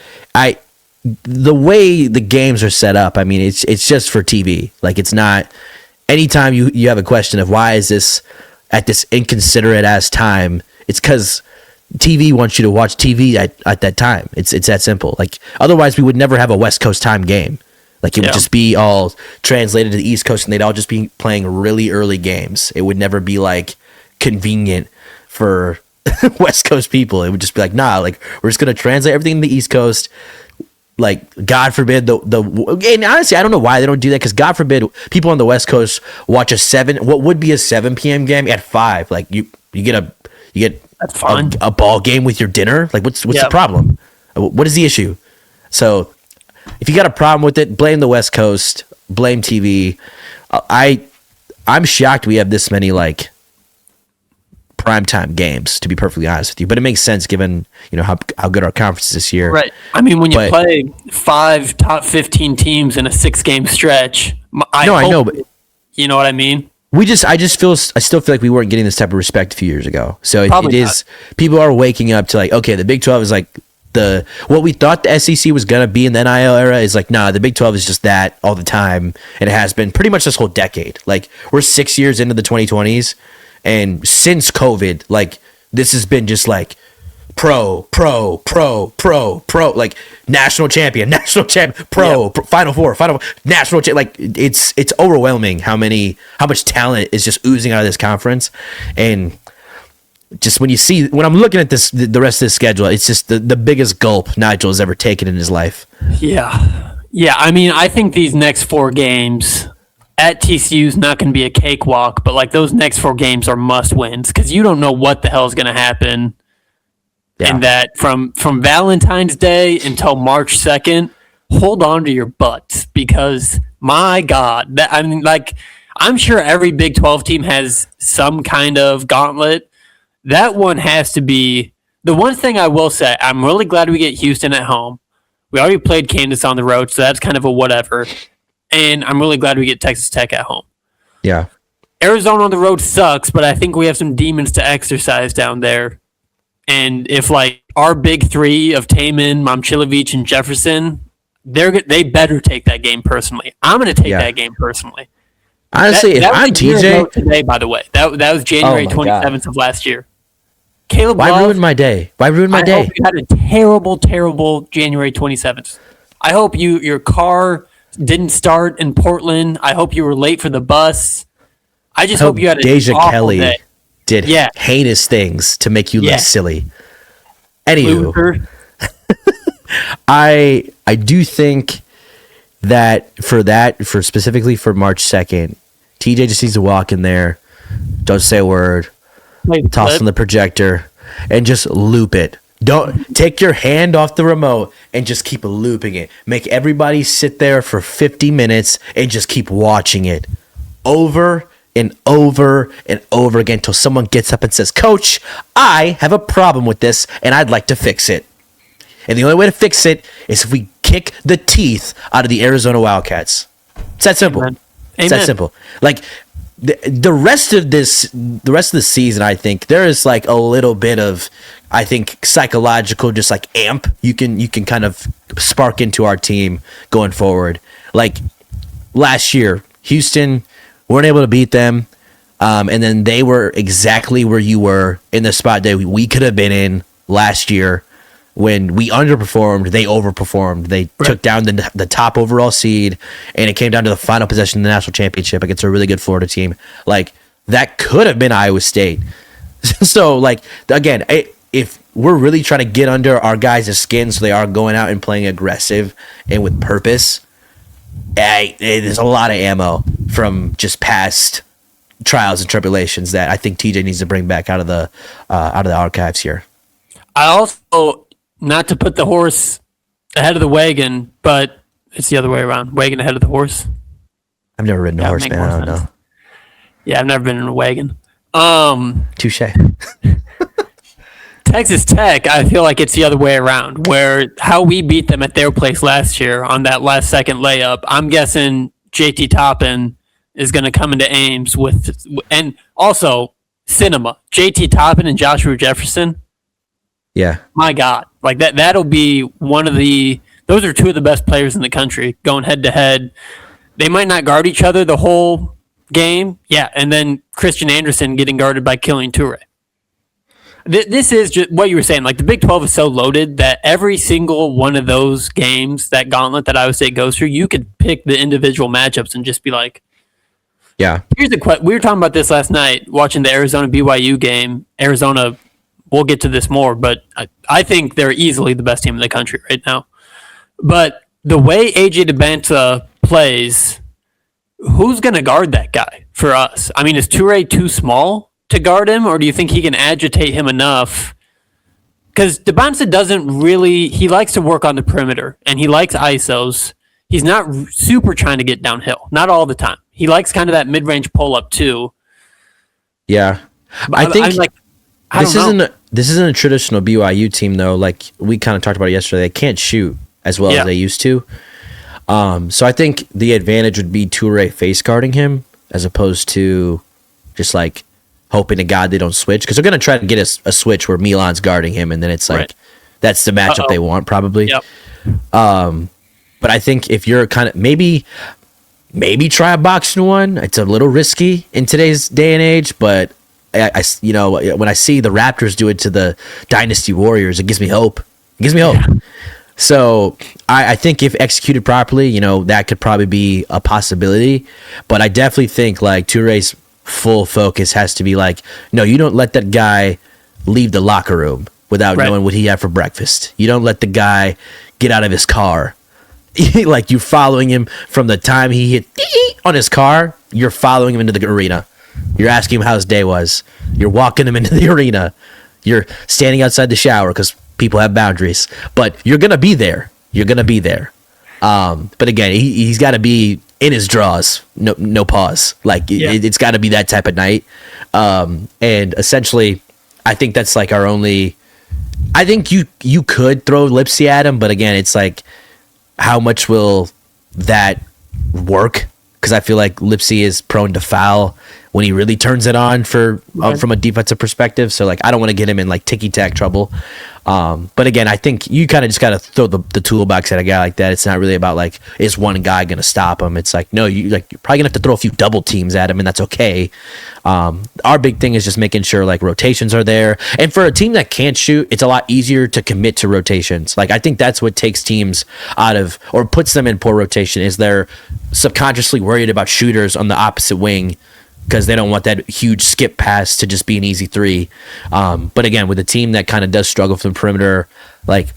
S3: the way the games are set up, I mean, it's just for TV. Like, it's not. Anytime you have a question of why is this at this inconsiderate ass time, it's because TV wants you to watch TV at that time. It's that simple. Like, otherwise we would never have a West Coast time game. Like, it would just be all translated to the East Coast, and they'd all just be playing really early games. It would never be like convenient for West Coast people. It would just be like, nah, like, we're just gonna translate everything to the East Coast. Like, God forbid and honestly, I don't know why they don't do that, because God forbid people on the West Coast watch what would be a 7 p.m. game at 5. Like, you get a ball game with your dinner. Like, what's the problem? What is the issue? So if you got a problem with it, blame the West Coast. blame TV. I'm shocked we have this many like primetime games, to be perfectly honest with you. But it makes sense given how good our conference is this year.
S2: Right. I mean, when you play 5 top 15 teams in a 6-game stretch, I know, but you know what I mean. I still feel like we weren't getting this type of respect a few years ago. So it is. People are waking up to like, okay, the Big 12 is like what we thought the SEC was gonna be in the NIL era is like, nah, the Big 12 is just that all the time, and it has been pretty much this whole decade. Like we're 6 years into the 2020s. And since COVID, like this has been just like pro, like national champion, Final Four, national champion. Like it's overwhelming how much talent is just oozing out of this conference. And just when I'm looking at the rest of this schedule, it's just the biggest gulp Nigel has ever taken in his life. Yeah. I mean, I think these next 4 games at TCU is not going to be a cakewalk, but like those next 4 games are must wins because you don't know what the hell is going to happen. Yeah. And that from Valentine's Day until March 2nd, hold on to your butts because my God, I'm sure every Big 12 team has some kind of gauntlet. That one has to be the one thing I will say. I'm really glad we get Houston at home. We already played Kansas on the road, so that's kind of a whatever. And I'm really glad we get Texas Tech at home.
S3: Yeah.
S2: Arizona on the road sucks, but I think we have some demons to exercise down there. And if like our big 3 of Taman, Momcilovic, and Jefferson, they better take that game personally. I'm going to take that game personally.
S3: Honestly, if I'm TJ
S2: today, by the way, that was January 27th of last year. Caleb,
S3: why ruin my day? I hope
S2: you had a terrible, terrible January 27th. I hope your car didn't start in Portland. I hope you were late for the bus. I just hope you had
S3: Deja
S2: awful
S3: Kelly
S2: day.
S3: Did heinous things to make you look silly. Anywho, I do think that for specifically for March 2nd, TJ just needs to walk in there, don't say a word, toss on the projector, and just loop it. Don't take your hand off the remote and just keep looping it. Make everybody sit there for 50 minutes and just keep watching it over and over and over again until someone gets up and says, "Coach, I have a problem with this and I'd like to fix it." And the only way to fix it is if we kick the teeth out of the Arizona Wildcats. It's that simple.
S2: Amen.
S3: It's that simple. Like the rest of the season, I think there is like a little bit of, I think, psychological, just like amp you can kind of spark into our team going forward. Like last year, Houston weren't able to beat them, and then they were exactly where you were in the spot that we could have been in last year. When we underperformed, they overperformed. They took down the top overall seed, and it came down to the final possession of the national championship against a really good Florida team. Like, that could have been Iowa State. So, like, again, if we're really trying to get under our guys' skin so they are going out and playing aggressive and with purpose, there's a lot of ammo from just past trials and tribulations that I think TJ needs to bring back out of the archives here.
S2: I also, not to put the horse ahead of the wagon, but it's the other way around. Wagon ahead of the horse.
S3: I've never ridden a horse, man. I don't know.
S2: Yeah, I've never been in a wagon.
S3: Touche.
S2: Texas Tech, I feel like it's the other way around, where how we beat them at their place last year on that last second layup. I'm guessing JT Toppin is going to come into Ames with, and also Cinema, JT Toppin and Joshua Jefferson.
S3: Yeah.
S2: My God. Like that'll be those are 2 of the best players in the country going head to head. They might not guard each other the whole game. Yeah. And then Christian Anderson getting guarded by Killian Toure. This is just what you were saying. Like the Big 12 is so loaded that every single one of those games, that gauntlet that Iowa State goes through, you could pick the individual matchups and just be like,
S3: yeah.
S2: Here's the question. We were talking about this last night, watching the Arizona BYU game. Arizona, we'll get to this more, but I think they're easily the best team in the country right now. But the way AJ DeBanta plays, who's going to guard that guy for us? I mean, is Toure too small to guard him, or do you think he can agitate him enough? Because DeBanta doesn't really, he likes to work on the perimeter, and he likes ISOs. he's not super trying to get downhill. Not all the time. He likes kind of that mid-range pull-up too.
S3: Yeah. I think this isn't a traditional BYU team though. Like we kind of talked about it yesterday. They can't shoot as well as they used to. So I think the advantage would be Toure face guarding him as opposed to just like hoping to God they don't switch, because they're going to try to get a switch where Milan's guarding him, and then it's like that's the matchup they want probably.
S2: Yep.
S3: But I think if you're kind of maybe try a boxing one. It's a little risky in today's day and age, but I when I see the Raptors do it to the Dynasty Warriors, it gives me hope. Yeah. So I think if executed properly, that could probably be a possibility. But I definitely think like Toure's full focus has to be like, no, you don't let that guy leave the locker room without knowing what he had for breakfast. You don't let the guy get out of his car. Like you following him from the time he hit on his car, you're following him into the arena. You're asking him how his day was. You're walking him into the arena. You're standing outside the shower because people have boundaries. But you're going to be there. But again, he's got to be in his draws. No pause. Like it's got to be that type of night. And essentially, I think that's like our only... I think you could throw Lipsy at him, but again, it's like, how much will that work? Because I feel like Lipsy is prone to foul when he really turns it on from a defensive perspective. So like I don't want to get him in like ticky-tack trouble. But again, I think you kind of just got to throw the toolbox at a guy like that. It's not really about like, is one guy going to stop him? It's like, no, you're probably gonna have to throw a few double teams at him, and that's okay. Our big thing is just making sure like rotations are there. And for a team that can't shoot, it's a lot easier to commit to rotations. Like I think that's what takes teams out of, or puts them in poor rotation, is they're subconsciously worried about shooters on the opposite wing, because they don't want that huge skip pass to just be an easy three. But again, with a team that kind of does struggle from the perimeter, like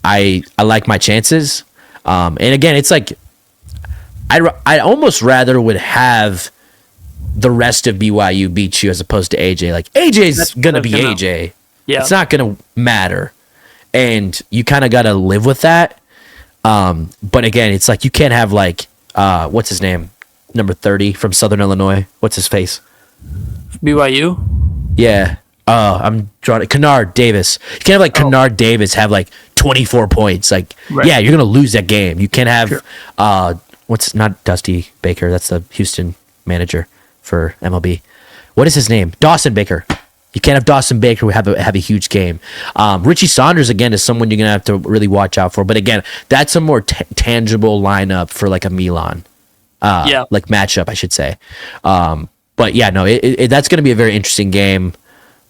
S3: I like my chances. And again, it's like I almost rather would have the rest of BYU beat you as opposed to AJ. Like AJ's gonna be AJ. Yeah, it's not gonna matter, and you kind of got to live with that. But again, it's like you can't have like what's his name? Number 30 from Southern Illinois. What's his face?
S2: BYU?
S3: Yeah. I'm drawing Kennard Davis. You can't have like Kennard Davis have like 24 points. Like, yeah, you're going to lose that game. You can't have, not Dusty Baker. That's the Houston manager for MLB. What is his name? Dawson Baker. You can't have Dawson Baker have a huge game. Richie Saunders, again, is someone you're going to have to really watch out for. But again, that's a more tangible lineup for like a Milan. Like matchup, I should say. But yeah, no, that's going to be a very interesting game.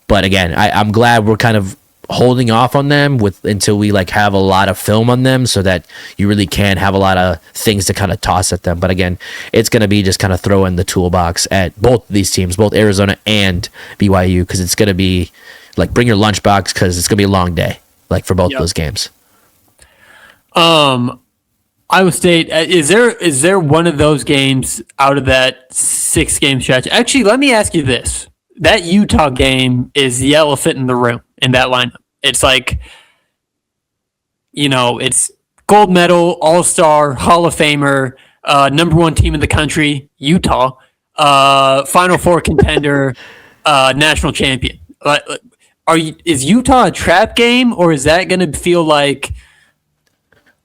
S3: But again, I'm glad we're kind of holding off on them until we like have a lot of film on them, so that you really can have a lot of things to kind of toss at them. But again, it's going to be just kind of throw in the toolbox at both these teams, both Arizona and BYU, because it's going to be like bring your lunchbox, because it's going to be a long day, like for both those games.
S2: Iowa State, is there one of those games out of that 6-game stretch? Actually, let me ask you this. That Utah game is the elephant in the room in that lineup. It's like, it's gold medal, all-star, Hall of Famer, number 1 team in the country, Utah, Final Four contender, national champion. Is Utah a trap game, or is that going to feel like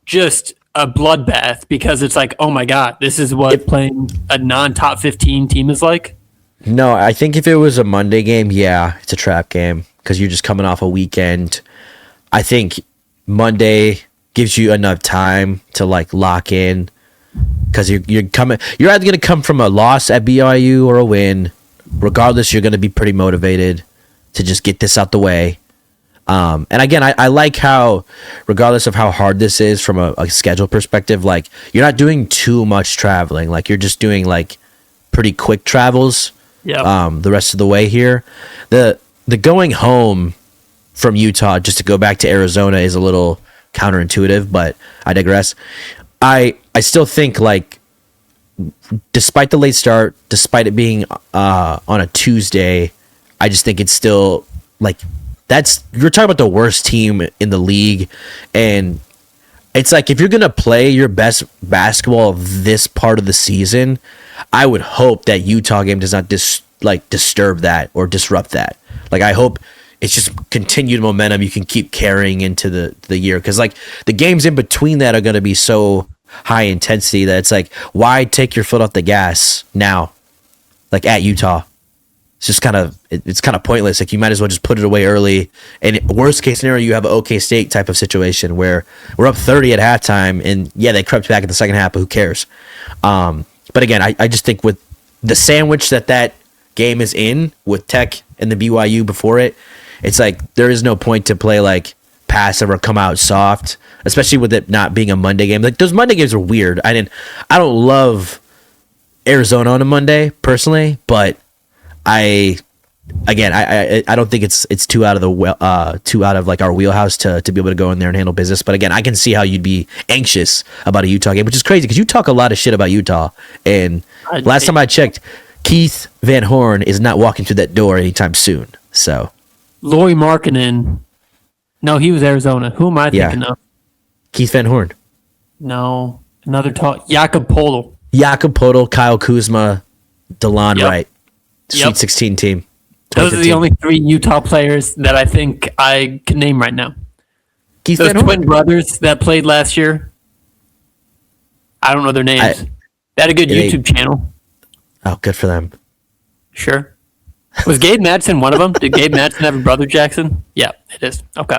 S2: just a bloodbath, because it's like, oh my God, this is what playing a non-top 15 team is like?
S3: No, I think if it was a Monday game, yeah, it's a trap game, because you're just coming off a weekend. I think Monday gives you enough time to like lock in, because you're either going to come from a loss at BYU or a win. Regardless, you're going to be pretty motivated to just get this out the way. And again, I like how, regardless of how hard this is from a schedule perspective, like you're not doing too much traveling. Like you're just doing like pretty quick travels. The rest of the way here. The going home from Utah just to go back to Arizona is a little counterintuitive, but I digress. I still think like, despite the late start, despite it being on a Tuesday, I just think it's still like, you're talking about the worst team in the league, and It's like if you're gonna play your best basketball of this part of the season, I would hope that Utah game does not disturb that or disrupt that. Like I hope it's just continued momentum you can keep carrying into the year, because like the games in between that are gonna be so high intensity that it's like, why take your foot off the gas now, like at Utah? It's just kind of pointless. Like you might as well just put it away early. And worst case scenario, you have an OK State type of situation where we're up 30 at halftime, and yeah, they crept back in the second half, but who cares? But again, I just think with the sandwich that game is in with Tech and the BYU before it, it's like there is no point to play like passive or come out soft, especially with it not being a Monday game. Like those Monday games are weird. I don't love Arizona on a Monday personally, but I don't think it's too out of like our wheelhouse to be able to go in there and handle business. But again, I can see how you'd be anxious about a Utah game, which is crazy because you talk a lot of shit about Utah. And last time I checked, Keith Van Horn is not walking through that door anytime soon. So
S2: Lauri Markkanen. No, he was Arizona. Who am I thinking of?
S3: Keith Van Horn.
S2: No, another tall. Jakob Poeltl,
S3: Kyle Kuzma, DeLon Wright. Sweet 16 team.
S2: Those are the only 3 Utah players that I think I can name right now.
S3: Keith
S2: Those
S3: Van Horn?
S2: twin brothers that played last year. I don't know their names. They had a good YouTube channel.
S3: Oh, good for them.
S2: Sure. Was Gabe Madsen one of them? Did Gabe Madsen have a brother, Jackson? Yeah, it is. Okay.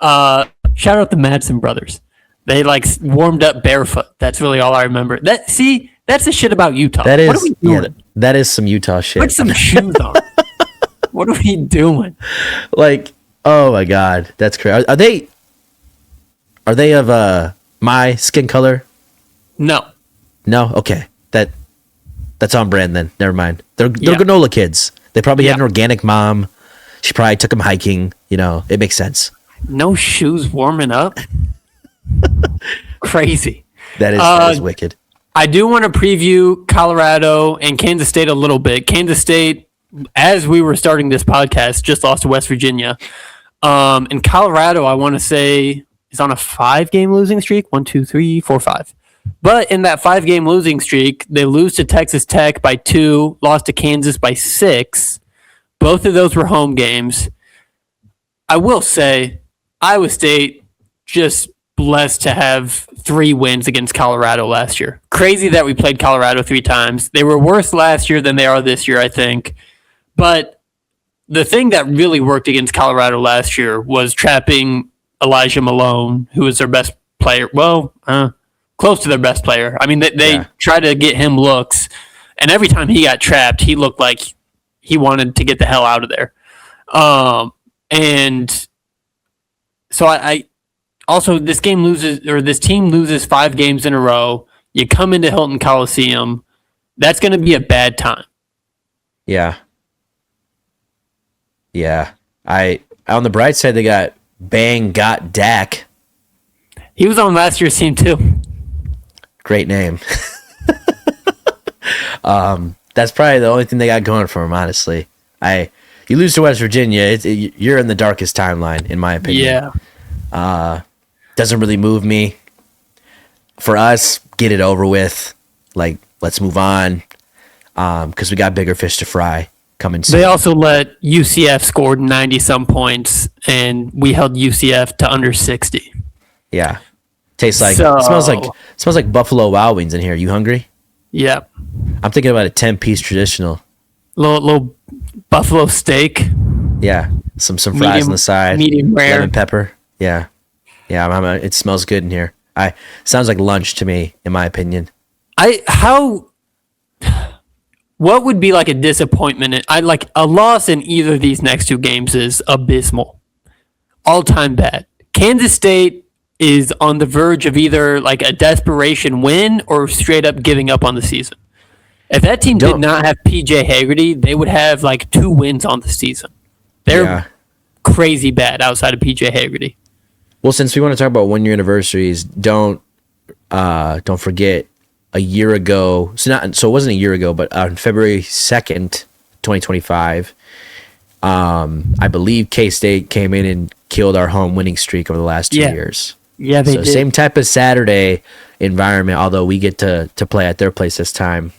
S2: Shout out the Madsen brothers. They like warmed up barefoot. That's really all I remember. That's the shit about Utah.
S3: That is,
S2: what are we doing?
S3: yeah, that is some Utah shit.
S2: Put some shoes on. What are we doing?
S3: Like, oh my God, that's crazy. Are they of my skin color?
S2: No.
S3: Okay. That's on brand then. Never mind. They're granola kids. They probably had an organic mom. She probably took them hiking. It makes sense.
S2: No shoes warming up. Crazy.
S3: That is wicked.
S2: I do want to preview Colorado and Kansas State a little bit. Kansas State, as we were starting this podcast, just lost to West Virginia. And Colorado, I want to say, is on a 5-game losing streak. 1, 2, 3, 4, 5. But in that 5-game losing streak, they lose to Texas Tech by 2, lost to Kansas by 6. Both of those were home games. I will say, Iowa State just blessed to have 3 wins against Colorado last year. Crazy that we played Colorado 3 times. They were worse last year than they are this year, I think. But the thing that really worked against Colorado last year was trapping Elijah Malone, who was their best player. Well, close to their best player. I mean, they tried to get him looks, and every time he got trapped, he looked like he wanted to get the hell out of there. And so I also, this team loses 5 games in a row. You come into Hilton Coliseum, that's going to be a bad time.
S3: Yeah. On the bright side, they got Dak.
S2: He was on last year's team too.
S3: Great name. That's probably the only thing they got going for him, honestly. You lose to West Virginia, you're in the darkest timeline, in my opinion. Yeah. Doesn't really move me. For us, get it over with. Like, let's move on. Because we got bigger fish to fry coming soon.
S2: They also let UCF score 90-some points, and we held UCF to under 60.
S3: Yeah. Smells like Buffalo Wild Wings in here. You hungry?
S2: Yeah.
S3: I'm thinking about a 10-piece traditional.
S2: Little buffalo steak.
S3: Yeah. Some fries on the side.
S2: Medium rare.
S3: Lemon pepper. Yeah. Yeah, it smells good in here. Sounds like lunch to me, in my opinion.
S2: What would be like a disappointment? A loss in either of these next 2 games is abysmal. All-time bad. Kansas State is on the verge of either like a desperation win or straight up giving up on the season. If that team did not have PJ Haggerty, they would have like 2 wins on the season. They're crazy bad outside of PJ Haggerty.
S3: Well, since we want to talk about 1-year anniversaries, don't forget a year ago. So it wasn't a year ago, but on February 2nd, 2025, I believe K-State came in and killed our home winning streak over the last 2 years.
S2: Yeah, they
S3: So
S2: did.
S3: same type of Saturday environment, although we get to play at their place this time.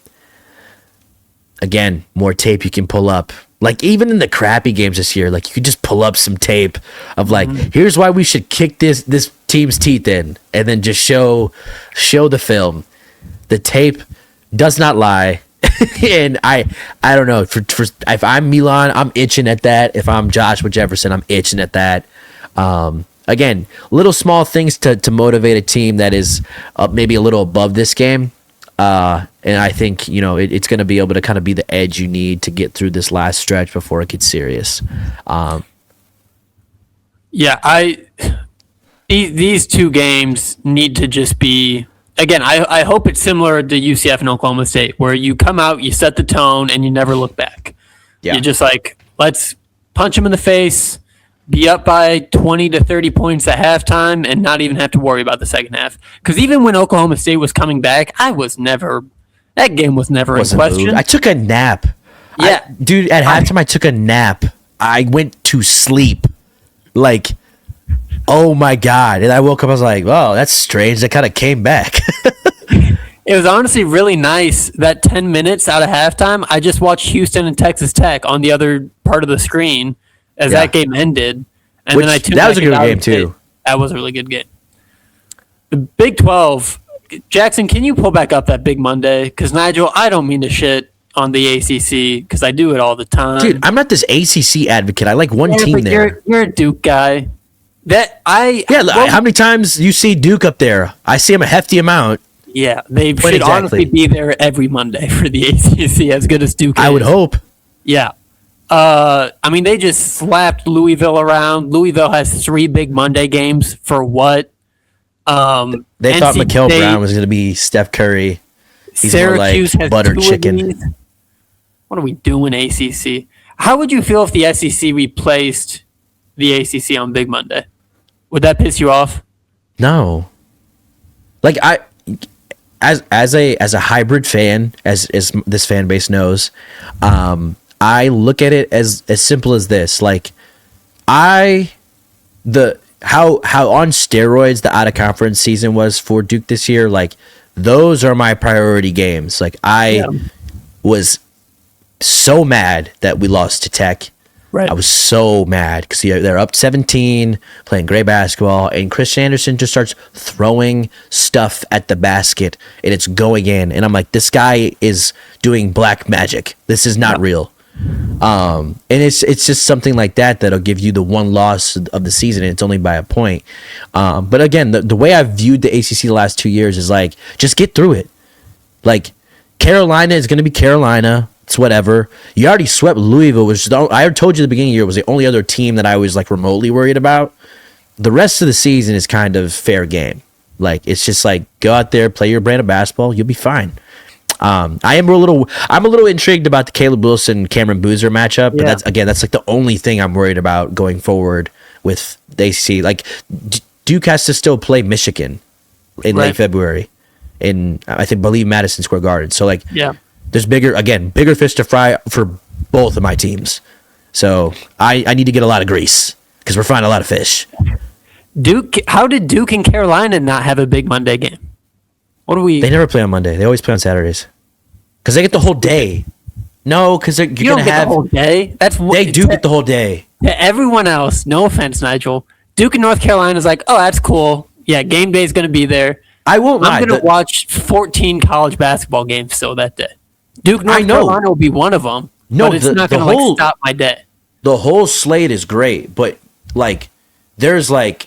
S3: Again, more tape you can pull up. Like even in the crappy games this year, like you could just pull up some tape of like, here's why we should kick this team's teeth in, and then just show the film. The tape does not lie. And I don't know, for if I'm Milan, I'm itching at that. If I'm Joshua Jefferson, I'm itching at that. Again, little small things to motivate a team that is maybe a little above this game. And I think, it's going to be able to kind of be the edge you need to get through this last stretch before it gets serious.
S2: These two games need to just be, again, I hope it's similar to UCF and Oklahoma State, where you come out, you set the tone, and you never look back.
S3: Yeah.
S2: You're just like, let's punch them in the face, be up by 20 to 30 points at halftime, and not even have to worry about the second half. Because even when Oklahoma State was coming back, that game was never in question.
S3: Moved. I took a nap.
S2: Yeah.
S3: Dude, at halftime, I took a nap. I went to sleep. Like, oh my God. And I woke up, I was like, oh, that's strange. That kind of came back.
S2: It was honestly really nice that 10 minutes out of halftime, I just watched Houston and Texas Tech on the other part of the screen as that game ended. And then I tuned
S3: that was a good
S2: out
S3: game, too.
S2: That was a really good game. The Big 12, Jackson, can you pull back up that Big Monday? Because, Nigel, I don't mean to shit on the ACC because I do it all the time.
S3: Dude, I'm not this ACC advocate. I like one team there.
S2: You're a Duke guy.
S3: How many times you see Duke up there? I see him a hefty amount.
S2: Yeah, they should honestly be there every Monday for the ACC, as good as Duke is.
S3: I would hope.
S2: Yeah. They just slapped Louisville around. Louisville has 3 Big Monday games for what?
S3: They thought Mikael Brown was going to be Steph Curry. He's
S2: Syracuse
S3: more like buttered chicken.
S2: What are we doing, ACC? How would you feel if the SEC replaced the ACC on Big Monday? Would that piss you off?
S3: No. Like as a hybrid fan, as this fan base knows, I look at it as simple as this. Like how on steroids the out of conference season was for Duke this year. Like those are my priority games. Like I was so mad that we lost to Tech.
S2: Right.
S3: I was so mad because they're up 17, playing great basketball, and Christian Anderson just starts throwing stuff at the basket, and it's going in. And I'm like, this guy is doing black magic. This is not real. And it's just something like that'll give you the one loss of the season, and it's only by a point. But again, the way I've viewed the ACC the last 2 years is like, just get through it. Like, Carolina is going to be Carolina. It's whatever. You already swept Louisville, which I told you at the beginning of the year was the only other team that I was like remotely worried about. The rest of the season is kind of fair game. Like, it's just like, go out there, play your brand of basketball, you'll be fine. I'm a little intrigued about the Caleb Wilson Cameron Boozer matchup, but that's like the only thing I'm worried about going forward with the ACC. Like, Duke has to still play Michigan in late February in I believe Madison Square Garden. So like, there's bigger fish to fry for both of my teams. So I need to get a lot of grease because we're frying a lot of fish.
S2: Duke, how did Duke and Carolina not have a Big Monday game?
S3: They never play on Monday. They always play on Saturdays because they get the whole day. No, because you're gonna have
S2: the whole day.
S3: They do get the whole day.
S2: To everyone else, no offense, Nigel. Duke and North Carolina is like, oh, that's cool. Yeah, game day is gonna be there.
S3: I won't lie.
S2: I'm gonna watch 14 college basketball games still that day. Duke North Carolina will be one of them. No, but it's not gonna stop my day.
S3: The whole slate is great, but like there's like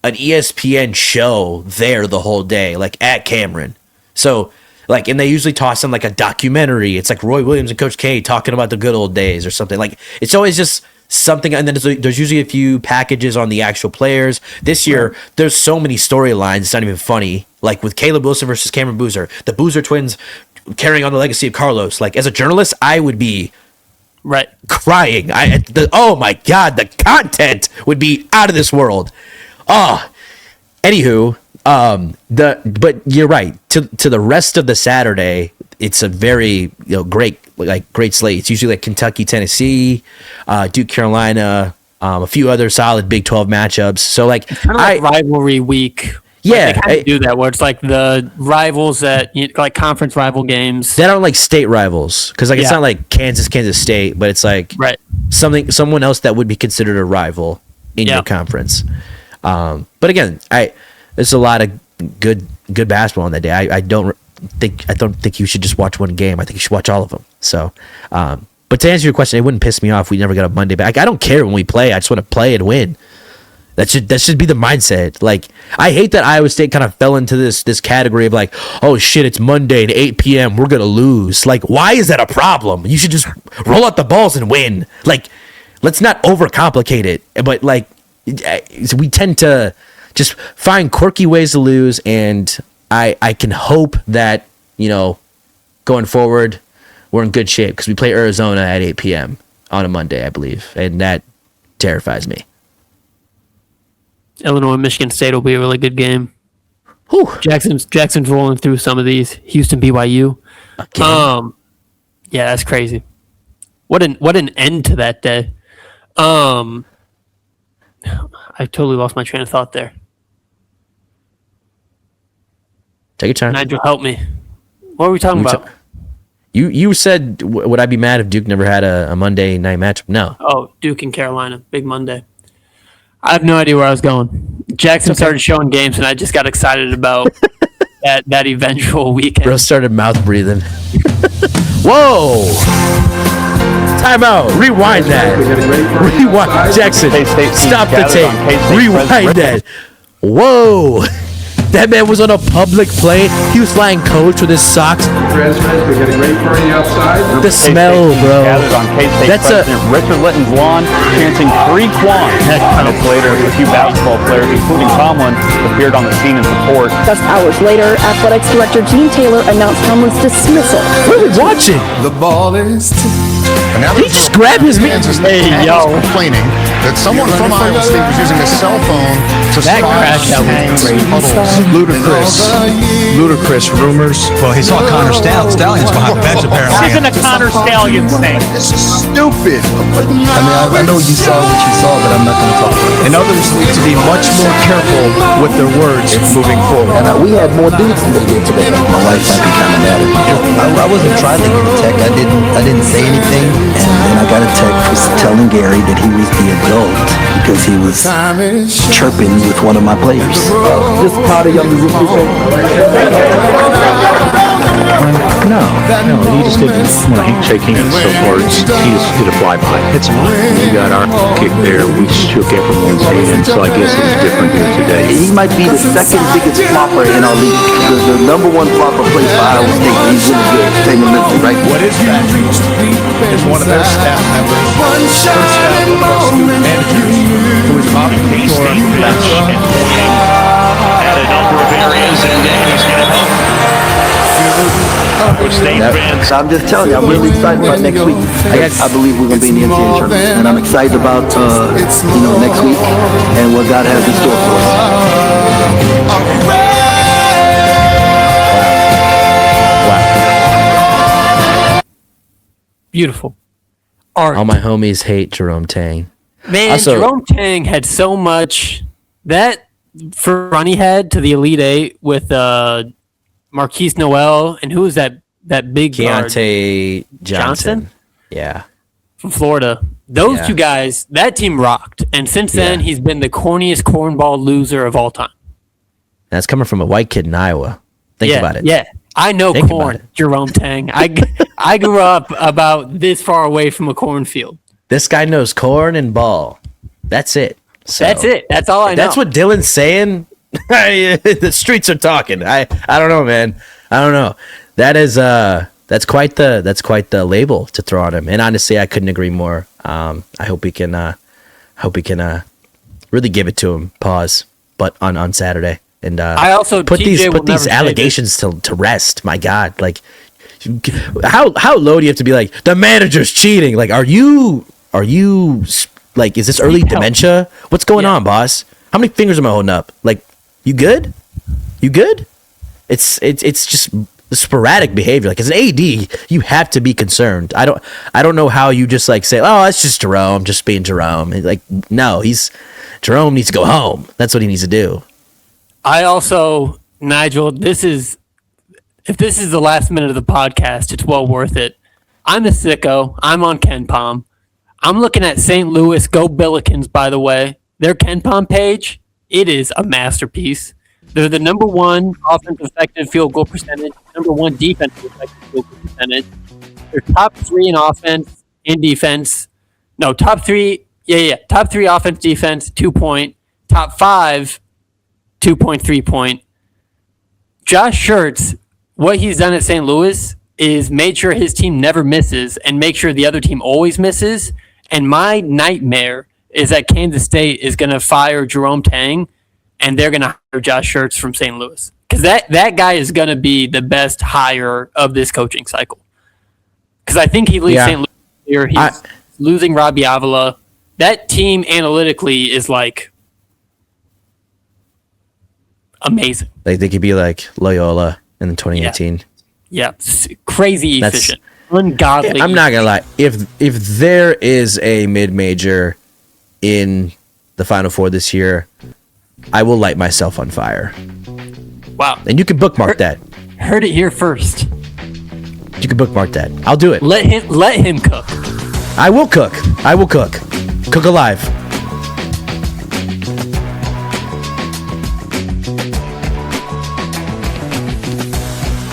S3: an ESPN show there the whole day, like at Cameron. So like, and they usually toss in like a documentary. It's like Roy Williams and Coach K talking about the good old days or something. Like it's always just something. And then there's usually a few packages on the actual players. This year, there's so many storylines. It's not even funny. Like with Caleb Wilson versus Cameron Boozer, the Boozer twins carrying on the legacy of Carlos. Like as a journalist, I would be crying. Oh my God, the content would be out of this world. Anywho, but you're right. To the rest of the Saturday, it's a very great slate. It's usually like Kentucky, Tennessee, Duke, Carolina, a few other solid Big 12 matchups. So like,
S2: kind of like rivalry week.
S3: Yeah,
S2: like they kind of do that where it's like the rivals that like conference rival games.
S3: They don't like state rivals because like it's not like Kansas State, but it's like someone else that would be considered a rival in your conference. But again, there's a lot of good basketball on that day. I don't think you should just watch one game. I think you should watch all of them. So, but to answer your question, it wouldn't piss me off if we never got a Monday back. I don't care when we play. I just want to play and win. That should be the mindset. Like, I hate that Iowa State kind of fell into this category of like, oh shit, it's Monday at 8 p.m. We're gonna lose. Like, why is that a problem? You should just roll out the balls and win. Like, let's not overcomplicate it. But like, we tend to just find quirky ways to lose, and I can hope that going forward we're in good shape because we play Arizona at 8 p.m. on a Monday, I believe, and that terrifies me.
S2: Illinois, Michigan State will be a really good game.
S3: Whew.
S2: Jackson's rolling through some of these. Houston, BYU.
S3: Again.
S2: Yeah, that's crazy. What an end to that day. I totally lost my train of thought there.
S3: Take your time.
S2: Nigel, help me. What are we talking about?
S3: You said, would I be mad if Duke never had a Monday night matchup? No.
S2: Oh, Duke and Carolina, big Monday. I have no idea where I was going. Jackson started showing games, and I just got excited about that eventual weekend.
S3: Bro started mouth breathing. Whoa! Time out. Rewind that. Rewind. Jackson, stop the tape. Rewind that. Whoa! That man was on a public plane. He was flying coach with his socks.
S4: We got a great party outside.
S3: The smell, bro.
S1: Gathered on K-State President Richard Litton's lawn, chanting "Free Quan." Minutes later, a few basketball players, including Tomlin, appeared on the scene in support.
S5: Just hours later, athletics director Gene Taylor announced Tomlin's dismissal.
S3: What are we watching?
S4: The ball is.
S3: He just grabbed his man.
S6: Hey, yo. Complaining that someone from Iowa State was using a cell phone to
S2: That crash out was crazy.
S7: Ludicrous rumors. Well, he saw Connor Stallions behind the bench, apparently.
S1: This isn't a Connor Stallions thing.
S6: This is stupid.
S7: I know you saw what you saw, but I'm not going to talk about it. And others need to be much more careful with their words moving forward.
S8: And we had more dudes than they did today. My wife might be kind of mad at me. I wasn't trying to get a tech. I didn't say anything, and then I got a text telling Gary that he was the adult because he was chirping with one of my players. Just proud of young
S7: No, he just didn't want to shake hands so far. He just did a flyby. It's fine. We got our kick there. We shook everyone's hand, so I guess it's different here today.
S8: He might be the second biggest flopper in our league. The number one flopper plays for Iowa State. He's really good. Taking a mental, right?
S7: What is that? Is one of their staff members, first staff of manager, who is about to K-State bench and pointing at a number of areas, and Danny's going to help.
S8: I'm just telling you, I'm really excited about next week. I believe we're going to be in the NCAA tournament, and I'm excited about next week and what God has in store for us.
S2: Beautiful. Art.
S3: All my homies hate Jerome Tang.
S2: Man,
S3: Also,
S2: Jerome Tang had so much that for run he had to the Elite Eight with Marquise Noel, and who was that big guard?
S3: Keontae Johnson. Yeah.
S2: From Florida. Those two guys, that team rocked. And since then, he's been the corniest cornball loser of all time.
S3: That's coming from a white kid in Iowa. Think about it.
S2: Yeah. I know
S3: Think
S2: corn, Jerome Tang. I grew up about this far away from a cornfield.
S3: This guy knows corn and ball. That's it. So,
S2: That's it. That's all I know.
S3: That's what Dylan's saying. The streets are talking. I don't know, man. I don't know. That is that's quite the label to throw on him. And honestly, I couldn't agree more. I hope we can really give it to him. Pause. But on Saturday, and
S2: I also
S3: put these allegations to rest. My God, like how low do you have to be? Like, the manager's cheating. Like, are you like, is this early dementia? What's going on, boss? How many fingers am I holding up? Like, you good? You good? It's just the sporadic behavior. Like as an AD, you have to be concerned. I don't know how you just like say, oh, it's just Jerome, just being Jerome. Like, no, Jerome needs to go home. That's what he needs to do.
S2: I also, Nigel, if this is the last minute of the podcast, it's well worth it. I'm a sicko. I'm on KenPom. I'm looking at St. Louis. Go Billikens, by the way. Their KenPom page, it is a masterpiece. They're the number one offensive effective field goal percentage, number one defensive effective field goal percentage. They're top 3 in offense and defense. No, top 3. Yeah. Top 3 offense, defense, 2-point. Top 5, 2.3 point. Josh Schertz, what he's done at St. Louis is made sure his team never misses and make sure the other team always misses. And my nightmare is that Kansas State is going to fire Jerome Tang and they're going to hire Josh Schertz from St. Louis. Because that guy is going to be the best hire of this coaching cycle. Because I think he leaves St. Louis here. He's losing Robbie Avila. That team analytically is like amazing.
S3: Like they could be like Loyola in 2018.
S2: Yeah, crazy efficient. Ungodly.
S3: I'm not gonna lie. If there is a mid-major in the Final Four this year, I will light myself on fire.
S2: Wow.
S3: And you can bookmark that.
S2: Heard it here first.
S3: You can bookmark that. I'll do it.
S2: Let him cook.
S3: I will cook. Cook alive.